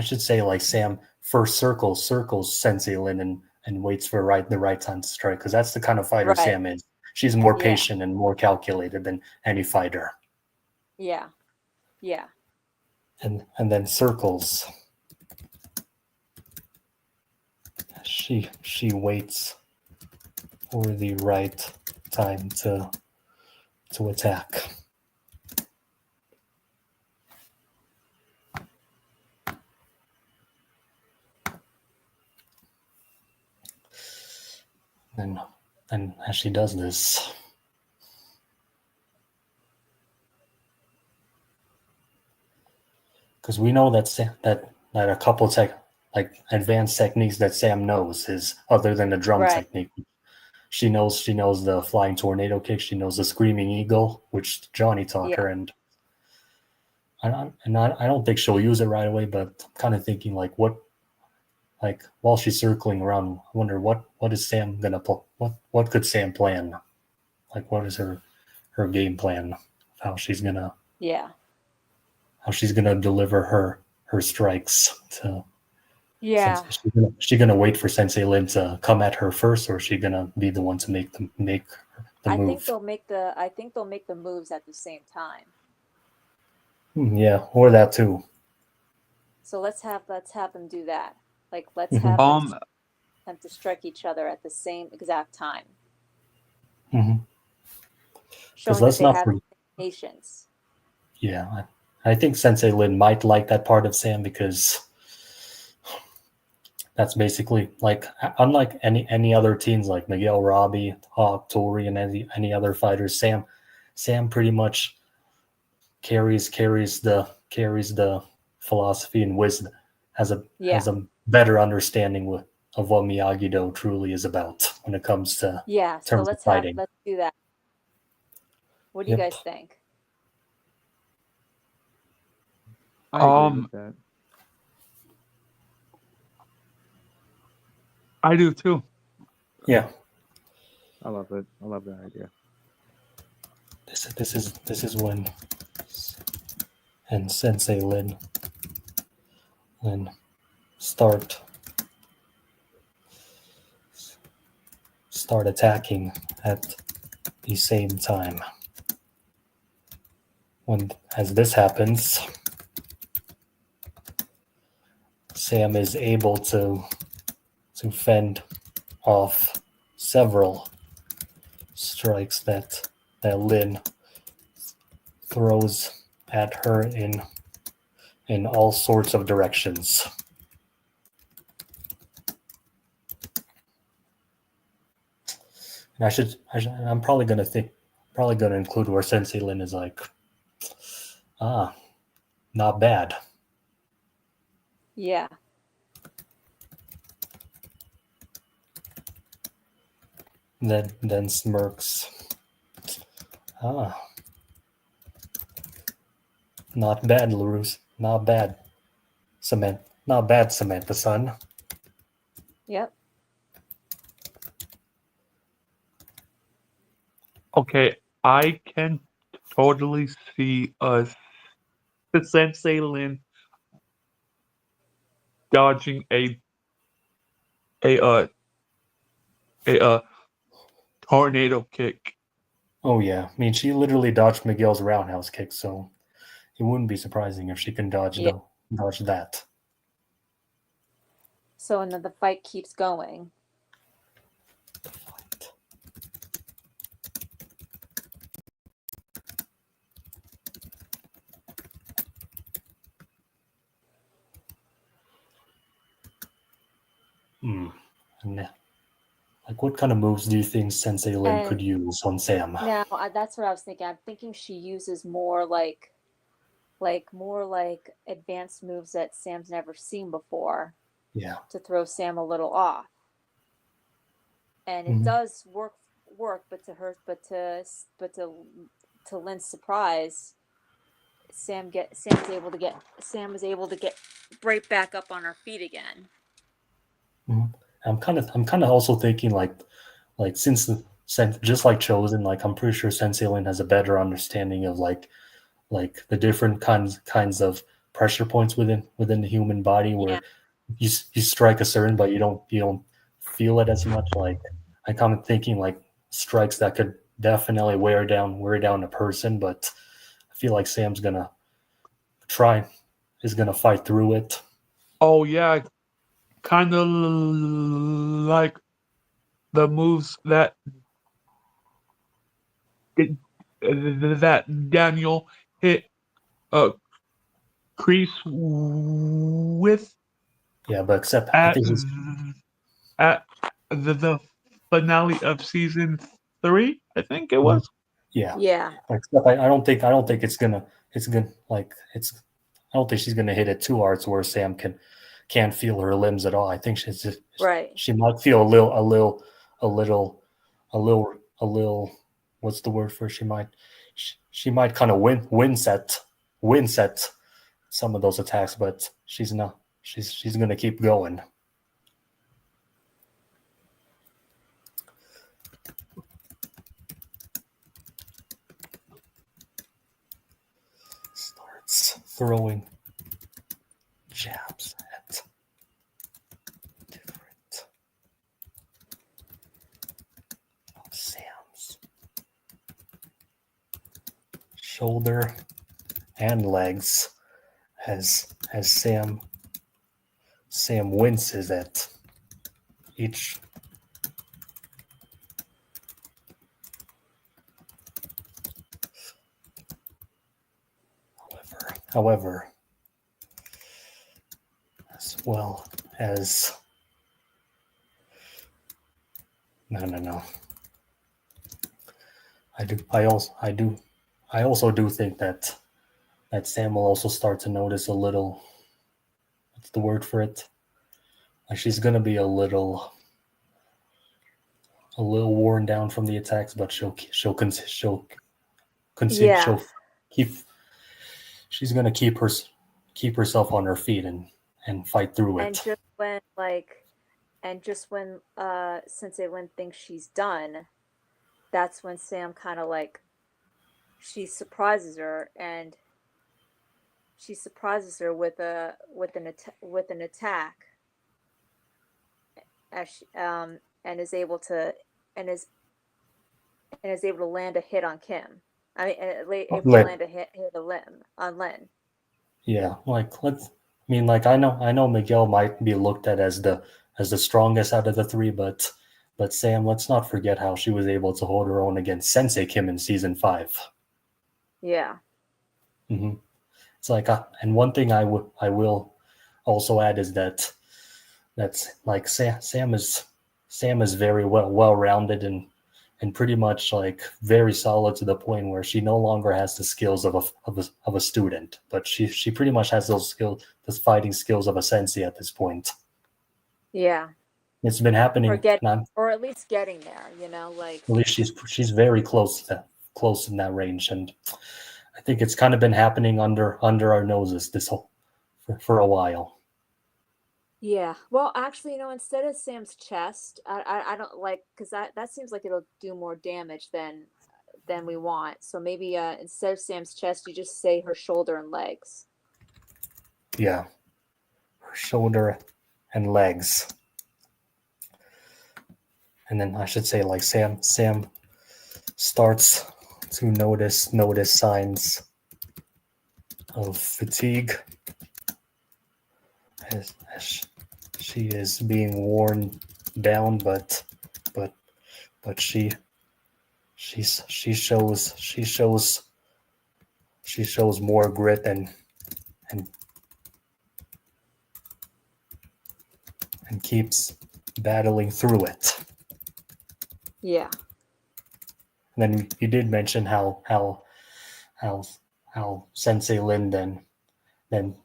should say like Sam first circles Sensei Lin and waits for the right time to strike because that's the kind of fighter Right. Sam is. She's more Yeah. patient and more calculated than any fighter. Yeah. Yeah. And then circles. She waits for the right time to attack. And as she does this, because we know that a couple like advanced techniques that Sam knows is other than the drum Right. technique. She knows the flying tornado kick. She knows the screaming eagle, which Johnny taught Yeah. her, and I don't think she'll use it right away. But I'm kind of thinking like while she's circling around, I wonder what is Sam gonna pull? What could Sam plan? Like what is her game plan? How she's gonna Yeah. deliver her strikes to. Yeah. Is she gonna wait for Sensei Lin to come at her first, or is she gonna be the one to make the I think move? they'll make the moves at the same time. Yeah, or that too. So let's have them do that. Like let's Mhm. have them to strike each other at the same exact time. Mm-hmm. Showing that let's they not have forget. patience. Yeah, I think Sensei Lin might like that part of Sam because that's basically like unlike any other teams like Miguel Robbie, Hawk, Tori, and any other fighters. Sam pretty much carries the philosophy and wisdom has Yeah. a better understanding of what Miyagi-Do truly is about when it comes to Yeah. So terms of fighting. let's do that. What do you Yep. guys think? I agree with that. I do too. Yeah. I love it. I love that idea. This is when and Sensei Lin start attacking at the same time. When as this happens, Sam is able to fend off several strikes that Lin throws at her in all sorts of directions. And I'm probably gonna include where Sensei Lin is like, not bad. Yeah. Then smirks. Not bad, LaRousse. Not bad. Not bad, Samantha, son. Yep. Okay, I can totally see us, the Sensei Lin, dodging a uh a tornado kick. Oh yeah, I mean she literally dodged Miguel's roundhouse kick, so it wouldn't be surprising if she can dodge Yeah. dodge that. So and then the fight keeps going. Like, what kind of moves do you think Sensei Lin could use on Sam? Now that's what I was thinking. I'm thinking she uses more like advanced moves that Sam's never seen before. Yeah. To throw Sam a little off. And it does work, but to Lynn's surprise, Sam was able to get right back up on her feet again. I'm kind of also thinking like since just like Chosen, like I'm pretty sure Sensei Lin has a better understanding of like the different kinds of pressure points within the human body where you strike a certain but you don't feel it as much. Like I'm kind of thinking like strikes that could definitely wear down a person, but I feel like Sam's gonna fight through it. Oh yeah, kind of like the moves that Daniel hit Kreese with. Yeah, but except I at think he's the finale of season 3, I think it was. Yeah. Except I don't think it's gonna like it's I don't think she's gonna hit it too hard to where Sam can't feel her limbs at all. I think she's just Right. she might feel a little what's the word for it? She might kind of winset some of those attacks, but she's not she's gonna keep going. Starts throwing jabs at different Sam's shoulder and legs as Sam winces at each however as well as no I also do think that Sam will also start to notice a little, what's the word for it? Like she's gonna be a little worn down from the attacks, but she'll she's gonna keep herself on her feet and fight through it. And just when Sensei Lin thinks she's done, that's when Sam kind of like she surprises her and she surprises her with with an attack as and is able to and is able to land a hit on Kim. I mean, able to Len, land a hit a limb on Lynn. yeah, like let's. I mean, like I know Miguel might be looked at as the strongest out of the three, but Sam, let's not forget how she was able to hold her own against Sensei Kim in season 5. Yeah. Hmm. It's like, and one thing I will also add is that's like Sam is very well rounded and pretty much like very solid to the point where she no longer has the skills of a student, but she pretty much has those fighting skills of a sensei at this point. Yeah. It's been happening, or at least getting there, you know, like at least she's very close in that range, and I think it's kind of been happening under our noses for a while. yeah. Well, actually, you know, instead of Sam's chest, I don't like because that seems like it'll do more damage than we want. So maybe instead of Sam's chest, you just say her shoulder and legs. Yeah, her shoulder and legs, and then I should say like Sam starts to notice signs of fatigue as she is being worn down, but but she shows more grit and and keeps battling through it. Yeah. And then you did mention how Sensei Lin then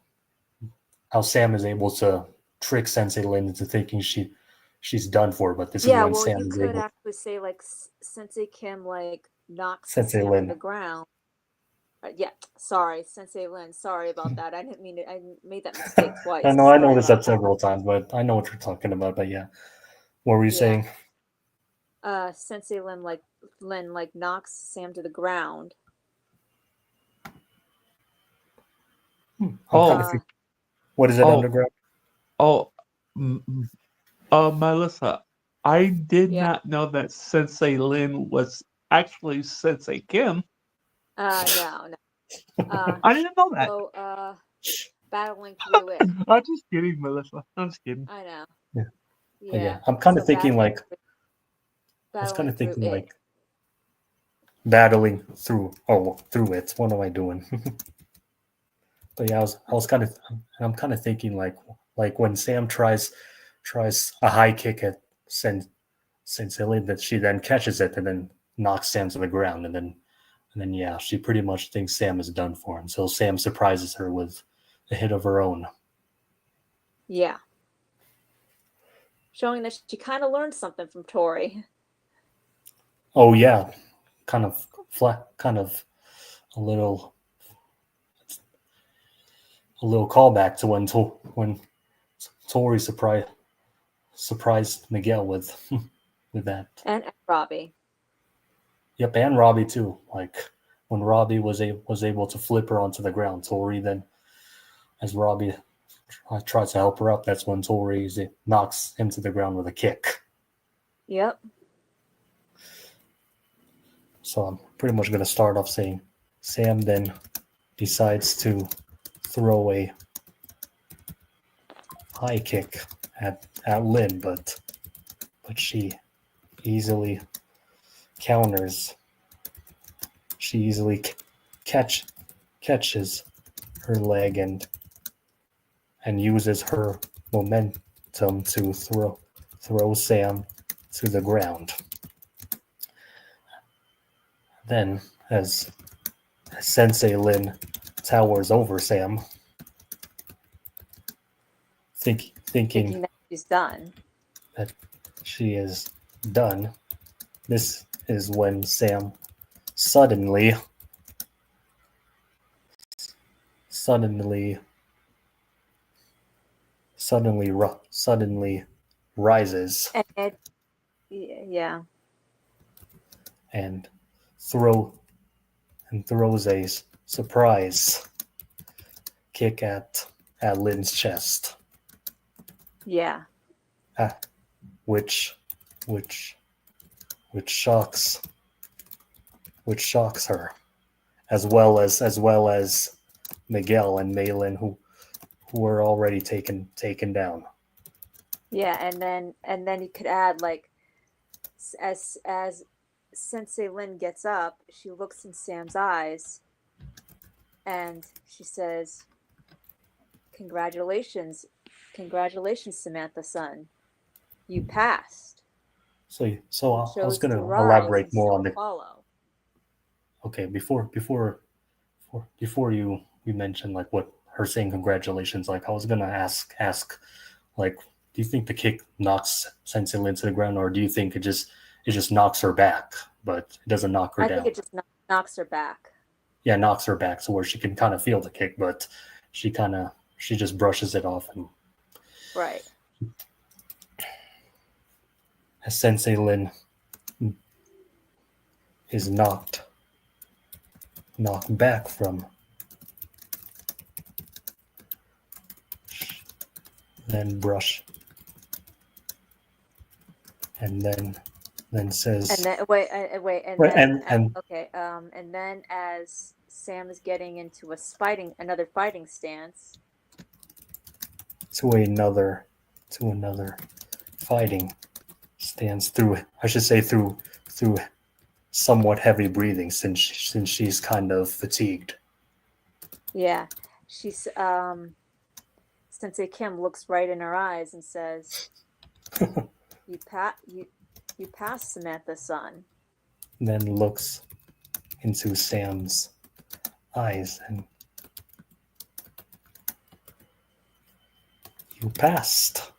how Sam is able to trick Sensei Lin into thinking she's done for, but this is Yeah, when well, Sam you is could able. actually say like Sensei Kim like knocks Sensei Sam to Lin. the ground. Yeah, sorry, Sensei Lin. Sorry about that. I didn't mean to. I made that mistake twice. I know Sorry this about up several times, but I know what you're talking about. But yeah, what were you yeah. saying? Sensei Lin like knocks Sam to the ground. I'm Oh, kind of thinking, what is it oh, underground? oh, Melissa, I did Yeah. not know that Sensei Lin was actually Sensei Kim. No. I didn't know that. So battling through it. I'm just kidding, Melissa. I'm just kidding. I know. Yeah, but Yeah. yeah, I'm kind So of thinking like I was kind battling of through thinking it. like battling through it. What am I doing? But yeah, I'm kind of thinking like when Sam tries a high kick at Sensei Lin, that she then catches it and then knocks Sam to the ground, and then yeah, she pretty much thinks Sam is done for until Sam surprises her with a hit of her own. Yeah. Showing that she kind of learned something from Tori. Oh yeah, kind of flat, kind of a little callback to when Tori surprised Miguel with with that. And Robbie. Yep, and Robbie too. Like when Robbie was able to flip her onto the ground, Tori then, as Robbie tries to help her up, that's when Tori knocks him to the ground with a kick. Yep. So I'm pretty much going to start off saying Sam then decides to throw a high kick at Lynn, but she easily counters. She easily catches her leg and uses her momentum to throw Sam to the ground. Then, as Sensei Lin towers over Sam, thinking That she's done. that she is done, this is when Sam suddenly rises And yeah. and throws a surprise kick at Lynn's chest, Yeah. which which which shocks her, as well as Miguel and Malin, who were already taken down. Yeah, and then you could add like as Sensei Lin gets up, she looks in Sam's eyes and she says, "Congratulations. Congratulations, Samantha-san. You passed. So You I was chose to gonna rise elaborate instead more on of the. follow." Okay, before you mentioned like what her saying congratulations, like I was gonna ask like, do you think the kick knocks Sensei Lin to the ground, or do you think it just knocks her back, but it doesn't knock her I think down? it just knocks her back. Yeah, knocks her back, so where she can kind of feel the kick, but she just brushes it off, and Right. as Sensei Lin is knocked back from, then brush, and then says, And then wait, and Well, then and okay, and then as Sam is getting into another fighting stance, to another fighting stance, through, I should say, through somewhat heavy breathing, since she's kind of fatigued. yeah, she's Sensei Kim looks right in her eyes and says, "You you passed, Samantha-san." Then looks into Sam's eyes, and you passed.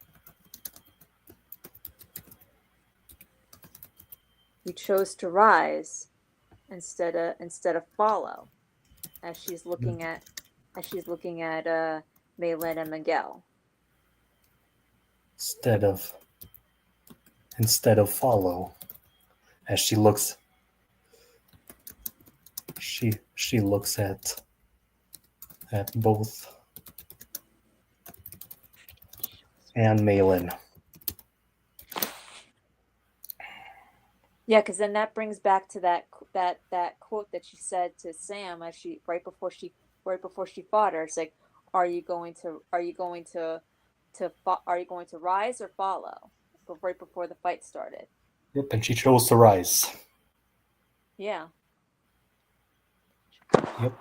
You chose to rise instead of follow, as she's looking at Maylin and Miguel. Instead of follow, as she looks at both and Malin. Yeah, because then that brings back to that quote that she said to Sam as she right before she fought her. It's like, are you going to are you going to rise or follow? But right before the fight started. Yep, and she chose to rise. Yeah. Yep.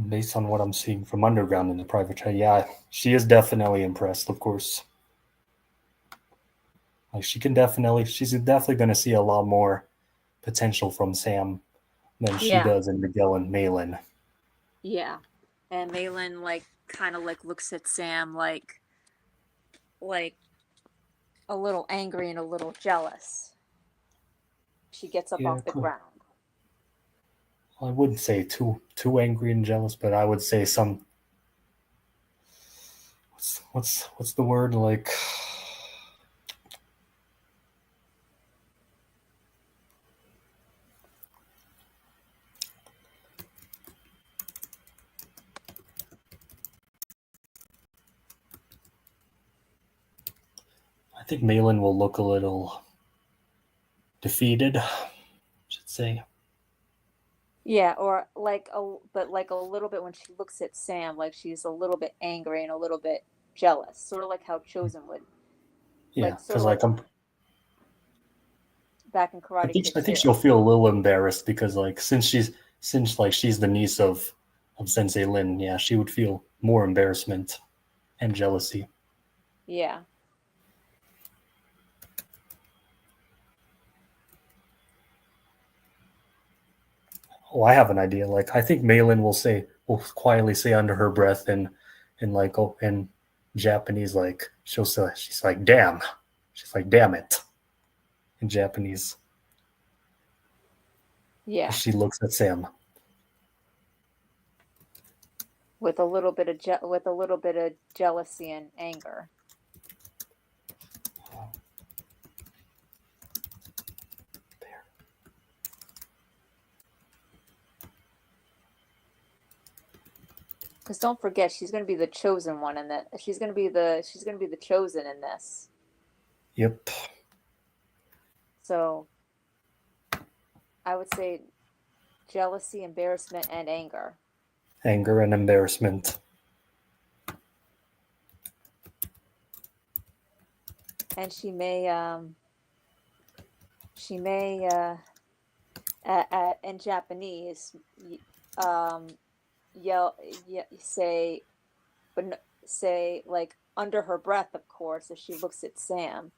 Based on what I'm seeing from Underground in the private chat, yeah, she is definitely impressed, of course. Like she's definitely going to see a lot more potential from Sam than she Yeah. does in Miguel and Malin. Yeah. And Malin like kind of like looks at Sam like a little angry and a little jealous. She gets up Yeah, off the ground. I wouldn't say too angry and jealous, but I would say some. What's the word, like? I think Malin will look a little defeated, I should say. Yeah, or like a little bit when she looks at Sam, like she's a little bit angry and a little bit jealous, sort of like how Chosen would, Yeah, like sort because of like like back in Karate Kid I think 2. she'll feel a little embarrassed because like since like she's the niece of Sensei Lin, yeah, she would feel more embarrassment and jealousy. Yeah. Oh, I have an idea. Like I think Malin will quietly say under her breath in like in Japanese, like she's like damn. She's like damn it in Japanese. Yeah. As she looks at Sam. With a little bit of jealousy and anger. There. Because don't forget, she's going to be the chosen one in that. She's going to be the chosen in this. Yep. So I would say jealousy, embarrassment, and anger. Anger and embarrassment. And she may in Japanese yell, say, say like under her breath, of course, if she looks at Sam,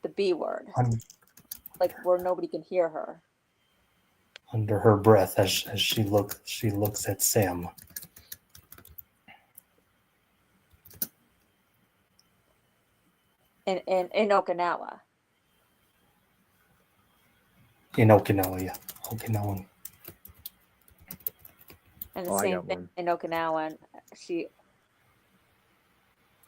the B word, like where nobody can hear her. Under her breath as she looks at Sam. In Okinawa. In Okinawa, yeah. Okinawan. And the I same got thing one. in Okinawan,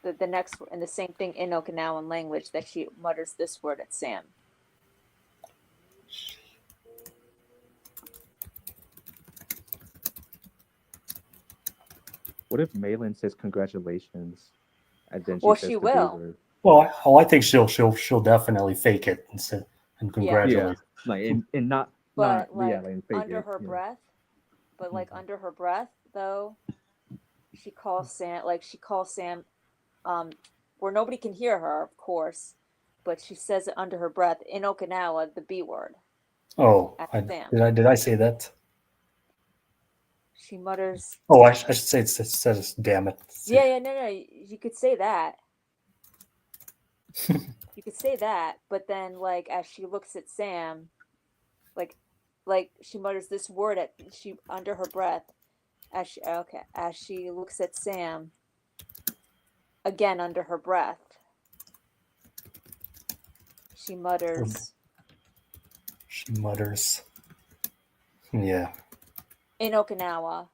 the next, and the same thing in Okinawan language, that she mutters this word at Sam. What if Malin says congratulations, and then she Well, says she the B will. word? Well, I think she'll definitely fake it and Yeah. congratulate. Like and not But yeah, like like fake under it. her Yeah. breath, but like Mhm. under her breath though, she calls Sam, where nobody can hear her, of course, but she says it under her breath in Okinawa, the B word Oh, at Sam. did I say that? She mutters, Oh, I should say it says damn it. yeah, no, you could say that. You could say that, but then like as she looks at Sam, like she mutters this word at she under her breath as she looks at Sam again under her breath. She mutters She mutters. Yeah. in Okinawa.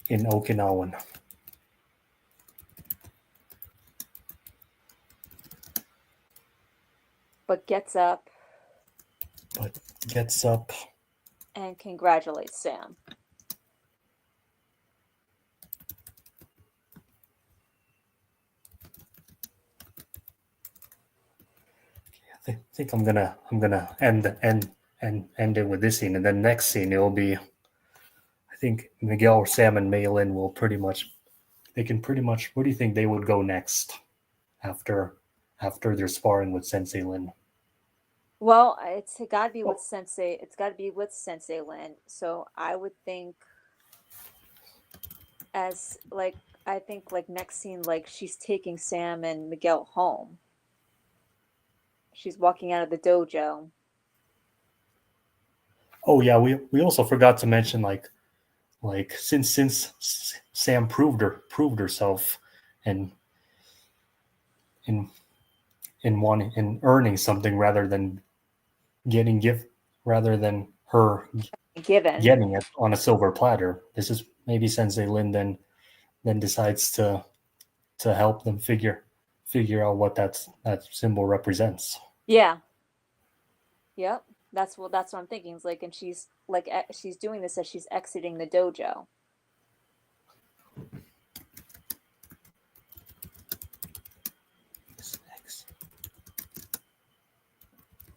In Okinawan. But gets up But gets up and congratulates Sam. I think I'm gonna end it with this scene, and then next scene it'll be. I think Miguel, Sam, and Maylin will pretty much. They can pretty much. Where do you think they would go next after their sparring with Sensei Lin? Well, it's got to be with Oh. Sensei. It's got to be with Sensei Lin. So I would think, as like I think like next scene, like she's taking Sam and Miguel home. She's walking out of the dojo. Oh yeah, we also forgot to mention like since Sam proved herself and in in earning something rather than her Given. getting it on a silver platter. This is maybe Sensei Lin then decides to help them figure out what that symbol represents. Yeah. Yep. That's what I'm thinking. It's like, and she's doing this as she's exiting the dojo.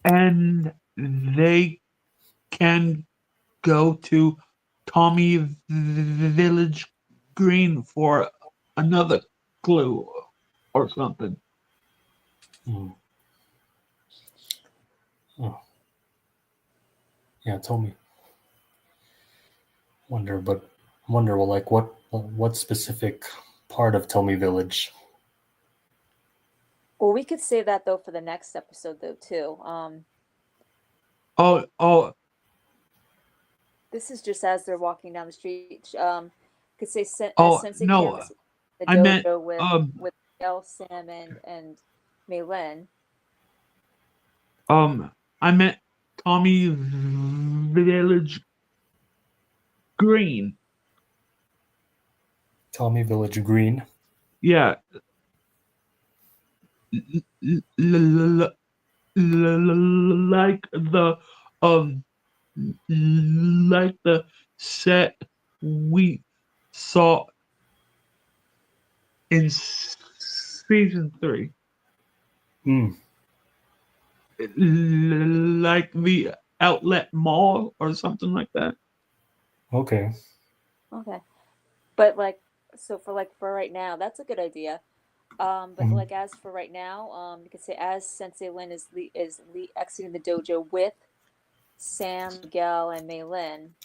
And they can go to Tommy Village Green for another clue or something. Hmm. Oh. Yeah, Tommy. Wonder well, like what specific part of Tommy Village? Well, we could say that though for the next episode though too. Oh, This is just as they're walking down the street. Could say Oh, Sensei no, Kim is the I meant, dojo with El, Sam, and Maylin. I meant Tommy Village Green. Tommy Village Green. Yeah. Like the like the set we saw in season 3, Hmm. like the outlet mall or something like that. Okay. Okay. But like, so for right now, that's a good idea. But Mhm. like as for right now, you could say as Sensei Lin exiting the dojo with Sam, Miguel, and Mei Lin.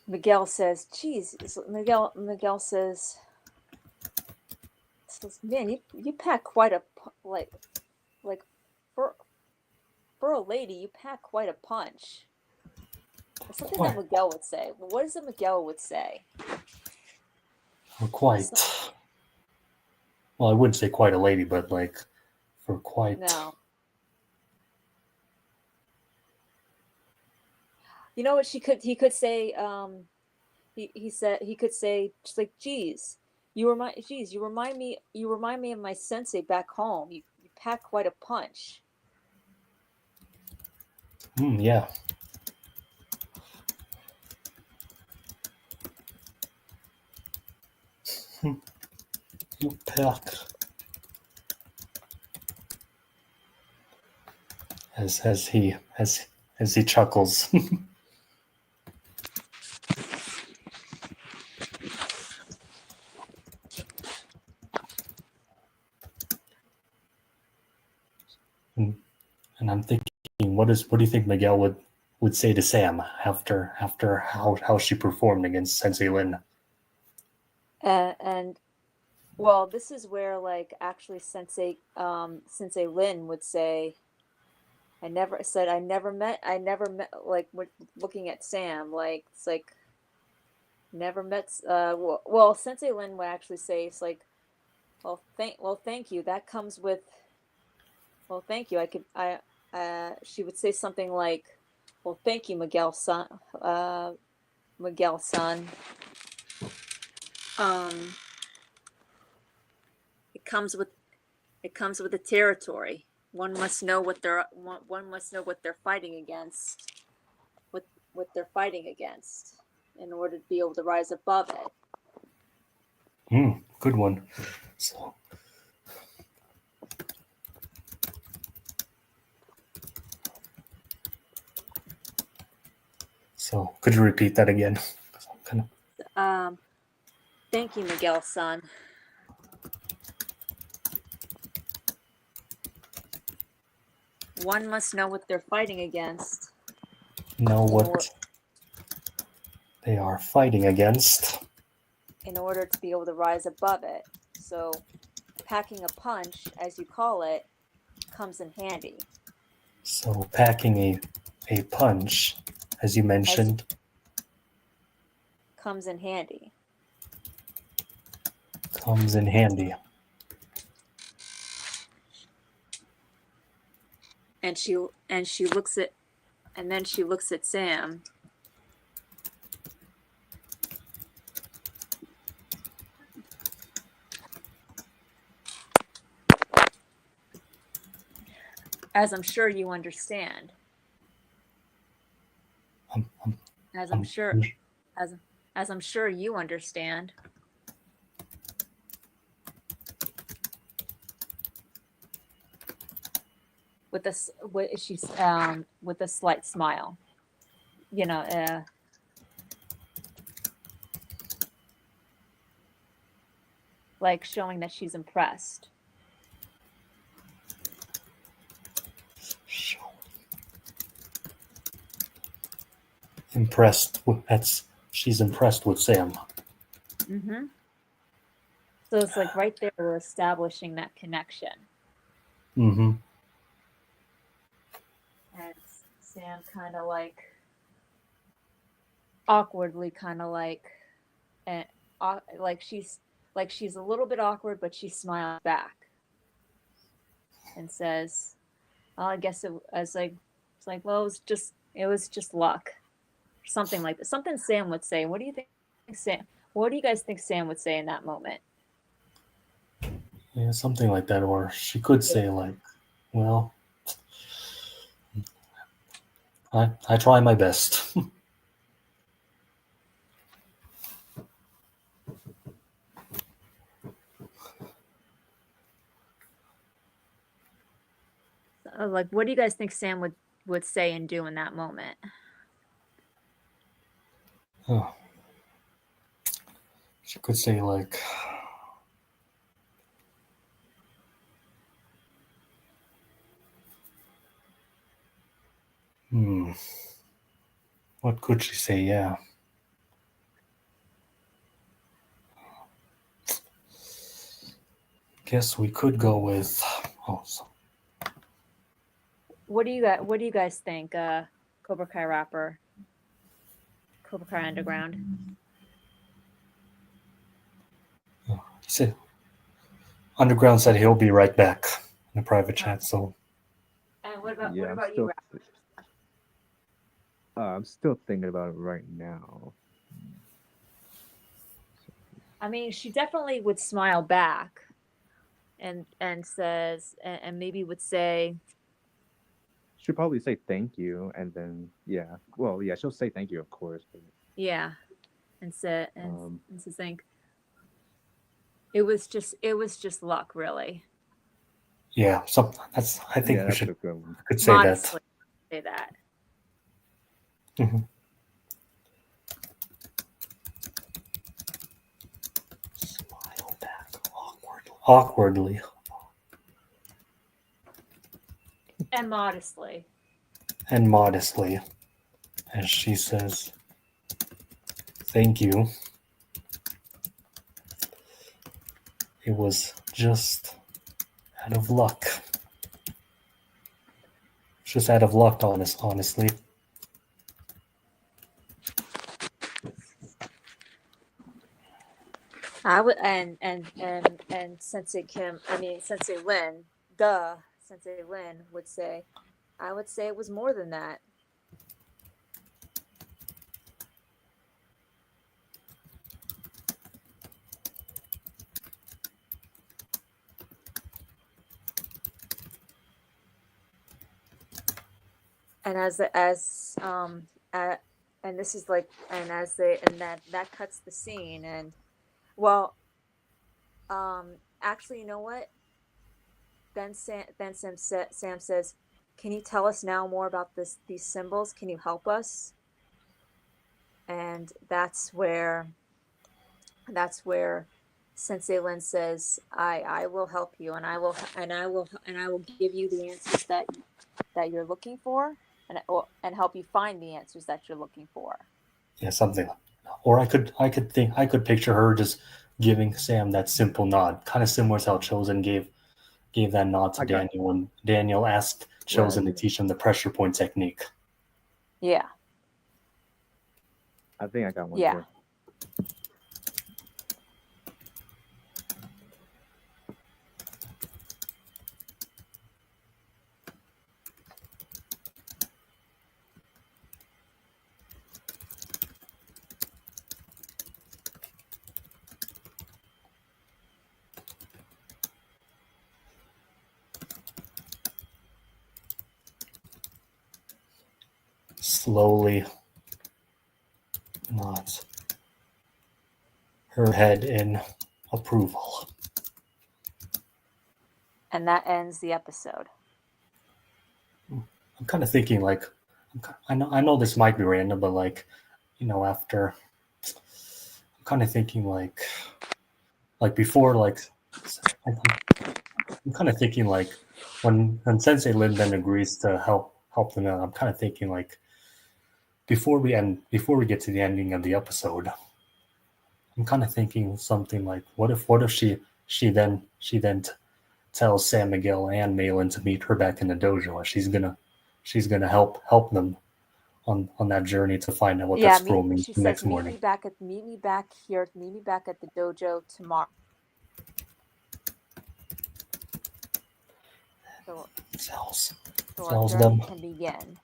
Miguel says, "Geez," Miguel says, "Man, you pack quite a like for for a lady, you pack quite a punch." Or something that Quite. Miguel would say. Well, what is it Miguel would say? For quite. So, Well, I wouldn't say quite a lady, but like for quite. no. You know what he could say, he said he could say just like, geez, you remind me of my sensei back home. You pack quite a punch." Yeah. You pack. As he chuckles. and I'm thinking, what do you think Miguel would say to Sam after how she performed against Sensei Lin? And well, this is where like actually Sensei Lin would say, I never met like with looking at Sam, like it's like never met well Sensei Lin would actually say it's like, well thank you, that comes with, well thank you, I could I she would say something like, well thank you, Miguel son. um it comes with it comes with the territory. One must know what they're fighting against, what they're fighting against, in order to be able to rise above it. Good one. So could you repeat that again? Kind of. Thank you, Miguel son. One must know what they're fighting against Know in order what they are fighting against. to be able to rise above it. So packing a punch, as you call it, comes in handy. So packing a punch, as you As mentioned, comes in handy. comes in handy. And she looks at and then she looks at Sam. As I'm sure you understand. I'm, As I'm I'm, sure I'm as I'm sure you understand. With a slight smile, you know, like showing that she's impressed. impressed with she's impressed with Sam. Mm-hmm. So it's like right there we're establishing that connection. Mm-hmm. And Sam kind of like awkwardly, kind of and like she's a little bit awkward, but she smiles back and says, "Well, I guess it's like, well, it was just luck." Something like that. Something Sam would say. What do you think, Sam? What do you guys think Sam would say in that moment? Yeah, something like that. Or she could say like, well, I try my best. Like, what do you guys think Sam would say and do in that moment? Oh, she could say like, what could she say? Yeah. Guess we could go with. What do you guys think? Cobra Kai rapper, Cobra Kai Underground. He said, Underground said he'll be right back in a private chat. So. And what about Yeah, you, rapper? I'm still thinking about it right now. I mean, she definitely would smile back, and says, and maybe would say, She'll probably say thank you, and then well, yeah, she'll say thank you, of course. But, yeah, and said, um, and to think it was just luck, really. Yeah, I think we that's should a good one. could say Modestly that. say that. Mm-hmm. Smile back awkwardly. And modestly. And modestly, as she says, thank you. It was just out of luck. Just out of luck, honestly. I would, and Sensei Lin, Sensei Lin would say, I would say it was more than that. And and this is like, and as they, and that cuts the scene, and well, actually, you know what? Sam says, "Can you tell us now more about these symbols? Can you help us?" And that's where Sensei Lin says, "I will help you, and I will give you the answers that you're looking for, and help you find the answers that you're looking for." Yeah, something. Or I could picture her just giving Sam that simple nod, kind of similar to how Chosen gave that nod to Daniel when Daniel asked Chosen to teach him the pressure point technique. Yeah. I think I got one. Yeah. Too. Slowly nods her head in approval. And that ends the episode. I'm kind of thinking like, I know this might be random, but like, after, I'm kind of thinking like before, like, I'm kind of thinking like when Sensei Lin then agrees to help them out, I'm kind of thinking like before we get to the ending of the episode, I'm kind of thinking something like, what if she then tells San Miguel and Malin to meet her back in the dojo. She's gonna help them on that journey to find out what that scroll means the next morning. Meet me back at the dojo tomorrow. So Tells our them journey can begin.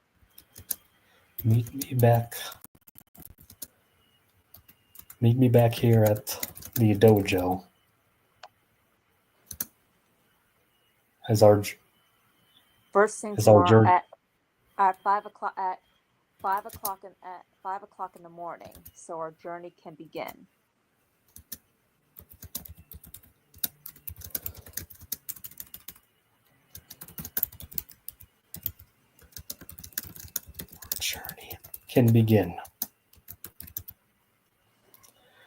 Meet me back here at the dojo. as our First thing as our tomorrow journey. at 5 o'clock at 5 o'clock in the morning, so our journey can begin. Journey can begin,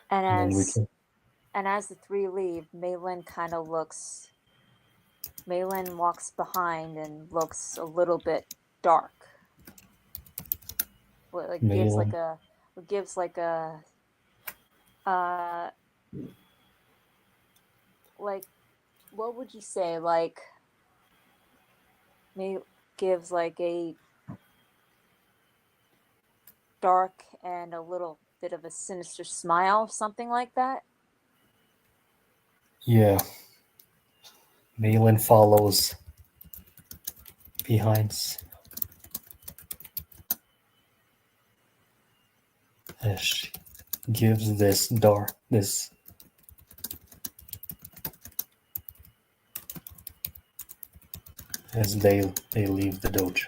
And and then we as can. and as the three leave, Malin walks behind and looks a little bit dark. What like Malin. gives like a uh like what would you say may gives like a dark and a little bit of a sinister smile, something like that. Yeah, Malin follows behind as she gives this as they leave the dojo.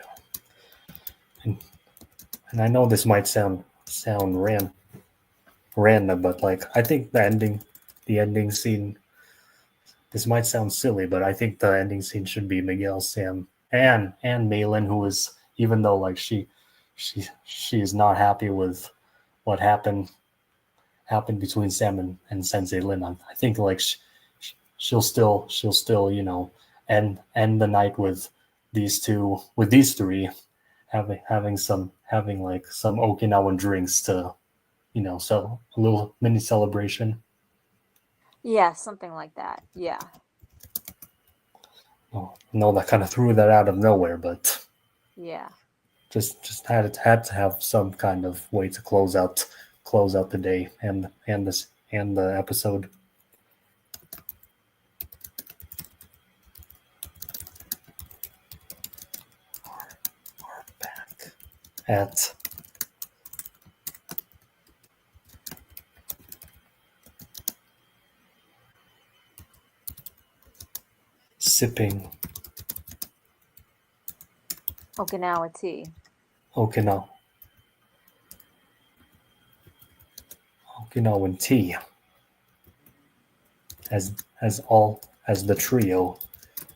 And and I know this might sound random, but like I think the ending scene. This might sound silly, but I think the ending scene should be Miguel, Sam, and Malin, who is, even though like she is not happy with what happened between Sam and Sensei Lin. I think like she'll still end the night with these three having like some Okinawan drinks to so a little mini celebration. Yeah, something like that. Yeah. Well, no, that kind of threw that out of nowhere, but Yeah. just had to have some kind of way to close out the day and the episode. Back at sipping Okinawa tea. Okinawan tea as the trio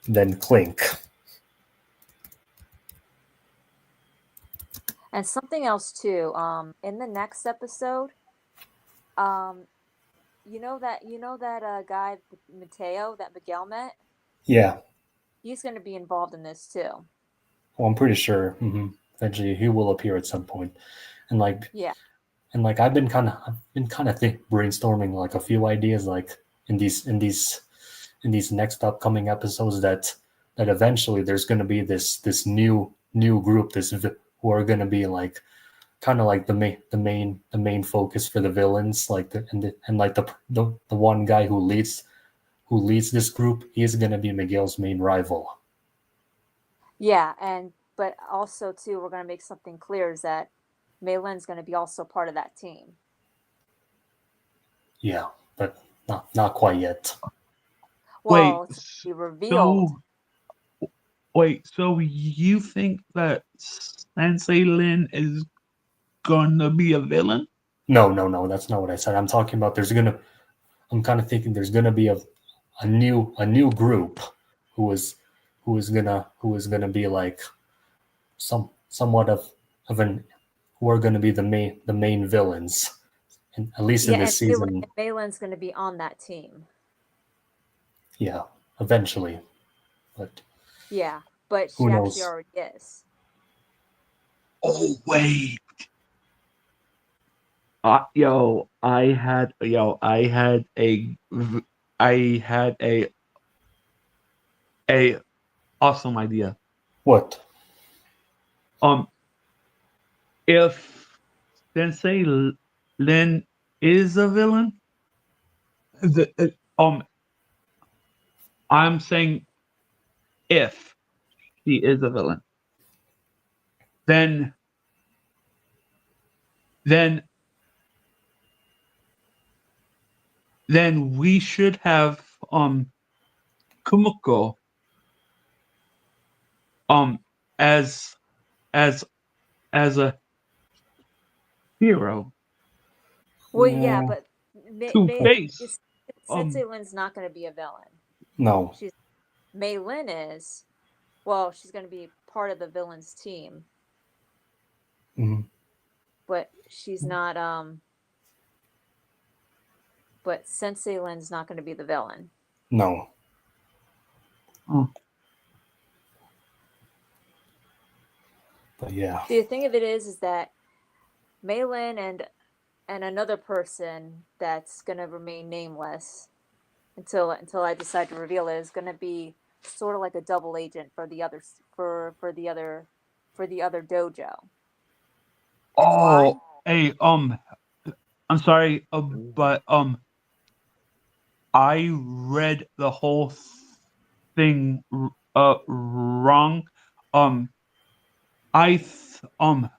then clink. And something else too. In the next episode, um, you know that guy Mateo that Miguel met. Yeah, He's going to be involved in this too. well, I'm pretty sure eventually he will appear at some point, and like Yeah. I've been kind of brainstorming like a few ideas like in these next upcoming episodes that eventually there's going to be this new group who are going to be like kind of like the main focus for the villains like and like the one guy who leads this group, he's going to be Miguel's main rival. Yeah, and but also too, we're going to make something clear is that Malin's going to be also part of that team. Yeah, but not quite yet. Well, Wait, it's going to be revealed. so so you think that Sensei Lin is gonna be a villain? No, that's not what I said. I'm kind of thinking there's gonna be a new group who is who is gonna be like somewhat of an who are gonna be the main villains, at least in Yeah, this season. and Malin's going to be on that team. Yeah, eventually, but Yeah, but who she actually knows? already is. Oh wait, I had a awesome idea. What? Um, if Sensei Lin is a villain, I'm saying if she is a villain, then then then we should have Kumiko as as as a hero Well, yeah, Yeah. but to face. Sensei Lin's not going to be a villain. No. She's Mei Lin is. Well, she's going to be part of the villain's team, Mhm. but she's not. But Sensei Lin's not going to be the villain. No. Oh. But yeah. The thing of it is that Mei Lin and another person that's going to remain nameless until I decide to reveal it is going to be sort of like a double agent for the other for the other dojo. And why? Oh, hey, I'm sorry, but I read the whole thing wrong. Um, I th- um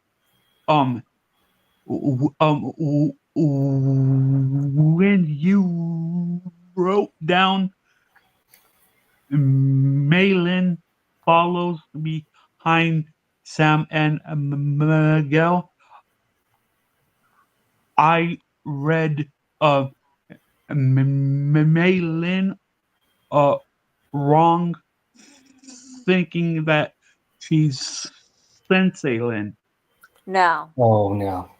when you wrote down Malin follows behind Sam and Miguel, I read Malin wrong, thinking that she's Sensei Lin. No. Oh no.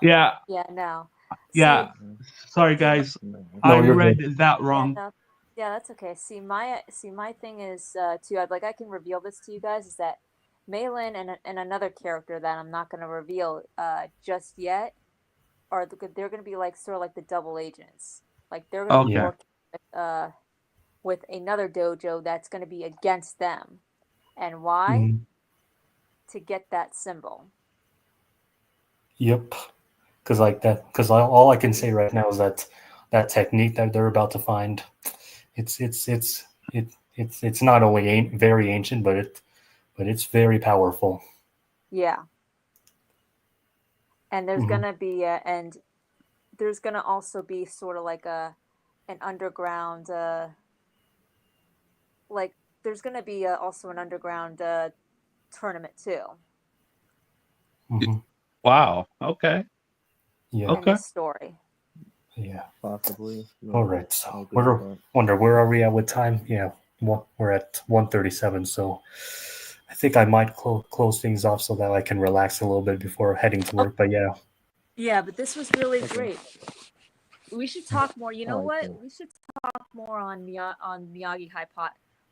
Yeah, Yeah, no. yeah. See, Sorry, see, guys. No. I No, you're read good. that yeah, wrong. no, yeah, that's okay. See my thing is too. I'd like I can reveal this to you guys is that Malin and another character that I'm not going to reveal just yet they're going to be like sort of like the double agents. Like they're going to be Okay. Yeah. working with another dojo that's going to be against them. And why? Mhm. To get that symbol. Yep. Because like that. Because all I can say right now is that that technique that they're about to find, it's not only very ancient, but it's very powerful. Yeah. And there's Mhm. going to be and there's going to also be sort of like an underground like there's going to be also an underground tournament too Mhm. Wow. Okay. Yeah. in Okay. this story. Yeah. Possibly. Yeah. All right. I So agree with that. where are we at with time? Yeah. We're at 1:37. So I think I might close things off so that I can relax a little bit before heading to work. But yeah. Yeah, but this was really Okay. great. We should talk more. You I know like what? that. We should talk more on Miyagi Kai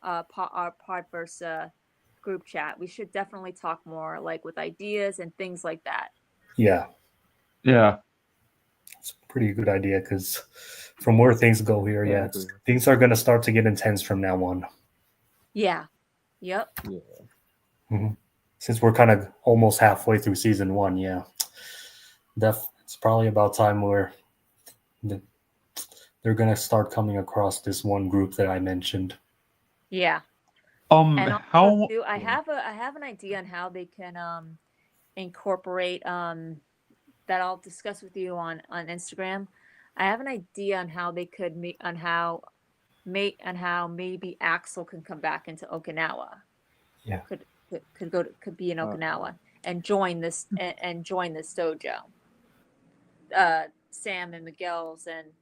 our Podverse group chat. We should definitely talk more, like with ideas and things like that. Yeah. Yeah. It's a pretty good idea because from where things go here, Yeah, I yeah, agree. things are going to start to get intense from now on. Yeah. Yep. Yeah. Mhm. Since we're kind of almost halfway through season one, yeah, it's probably about time where the, they're going to start coming across this one group that I mentioned. Yeah. And also How? too, I have an idea on how they can incorporate that I'll discuss with you on Instagram. I have an idea on how they could make on how maybe Axel can come back into Okinawa. Yeah. Could be in Uh, Okinawa and join this dojo. Sam and Miguel's and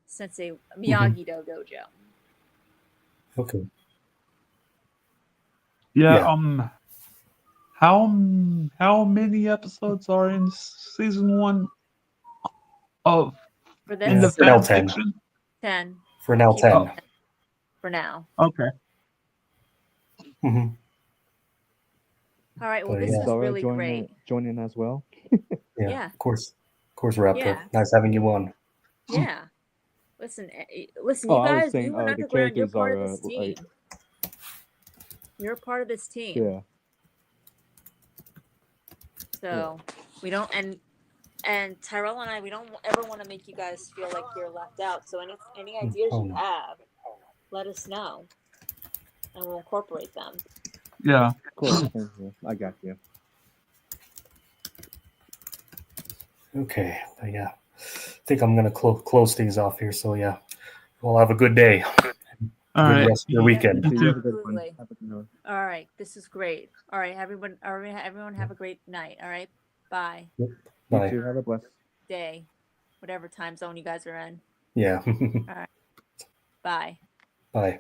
Sensei Miyagi dojo. Okay. Yeah. Yeah. How many episodes are in season one of For in the this, For now, fan 10. fiction? 10. For now, Keep it 10. for now. Okay. Hmm. All right. Well, But this yeah, was Zara really great. joining as well. Yeah. Of course, Raptor. Yeah. Nice having you on. Yeah. Listen, listen, Oh, you I was guys, saying you and the Underground, you're characters part are of this team. You're part of this team. yeah. So we don't and Tyrell and I, we don't ever want to make you guys feel like you're left out. So any ideas Oh, you no. have, let us know, and we'll incorporate them. Yeah. Of course. Thank you. I got you. Okay. But yeah, I think I'm gonna close things off here. So yeah, well, have a good day. All Good right. rest of your weekend. You You too. have a good one. Absolutely. Have a good one. All right, this is great. All right, everyone have a great night. All right, bye. You Bye. too. Have a blessed. Day, whatever time zone you guys are in. Yeah. Bye. Bye.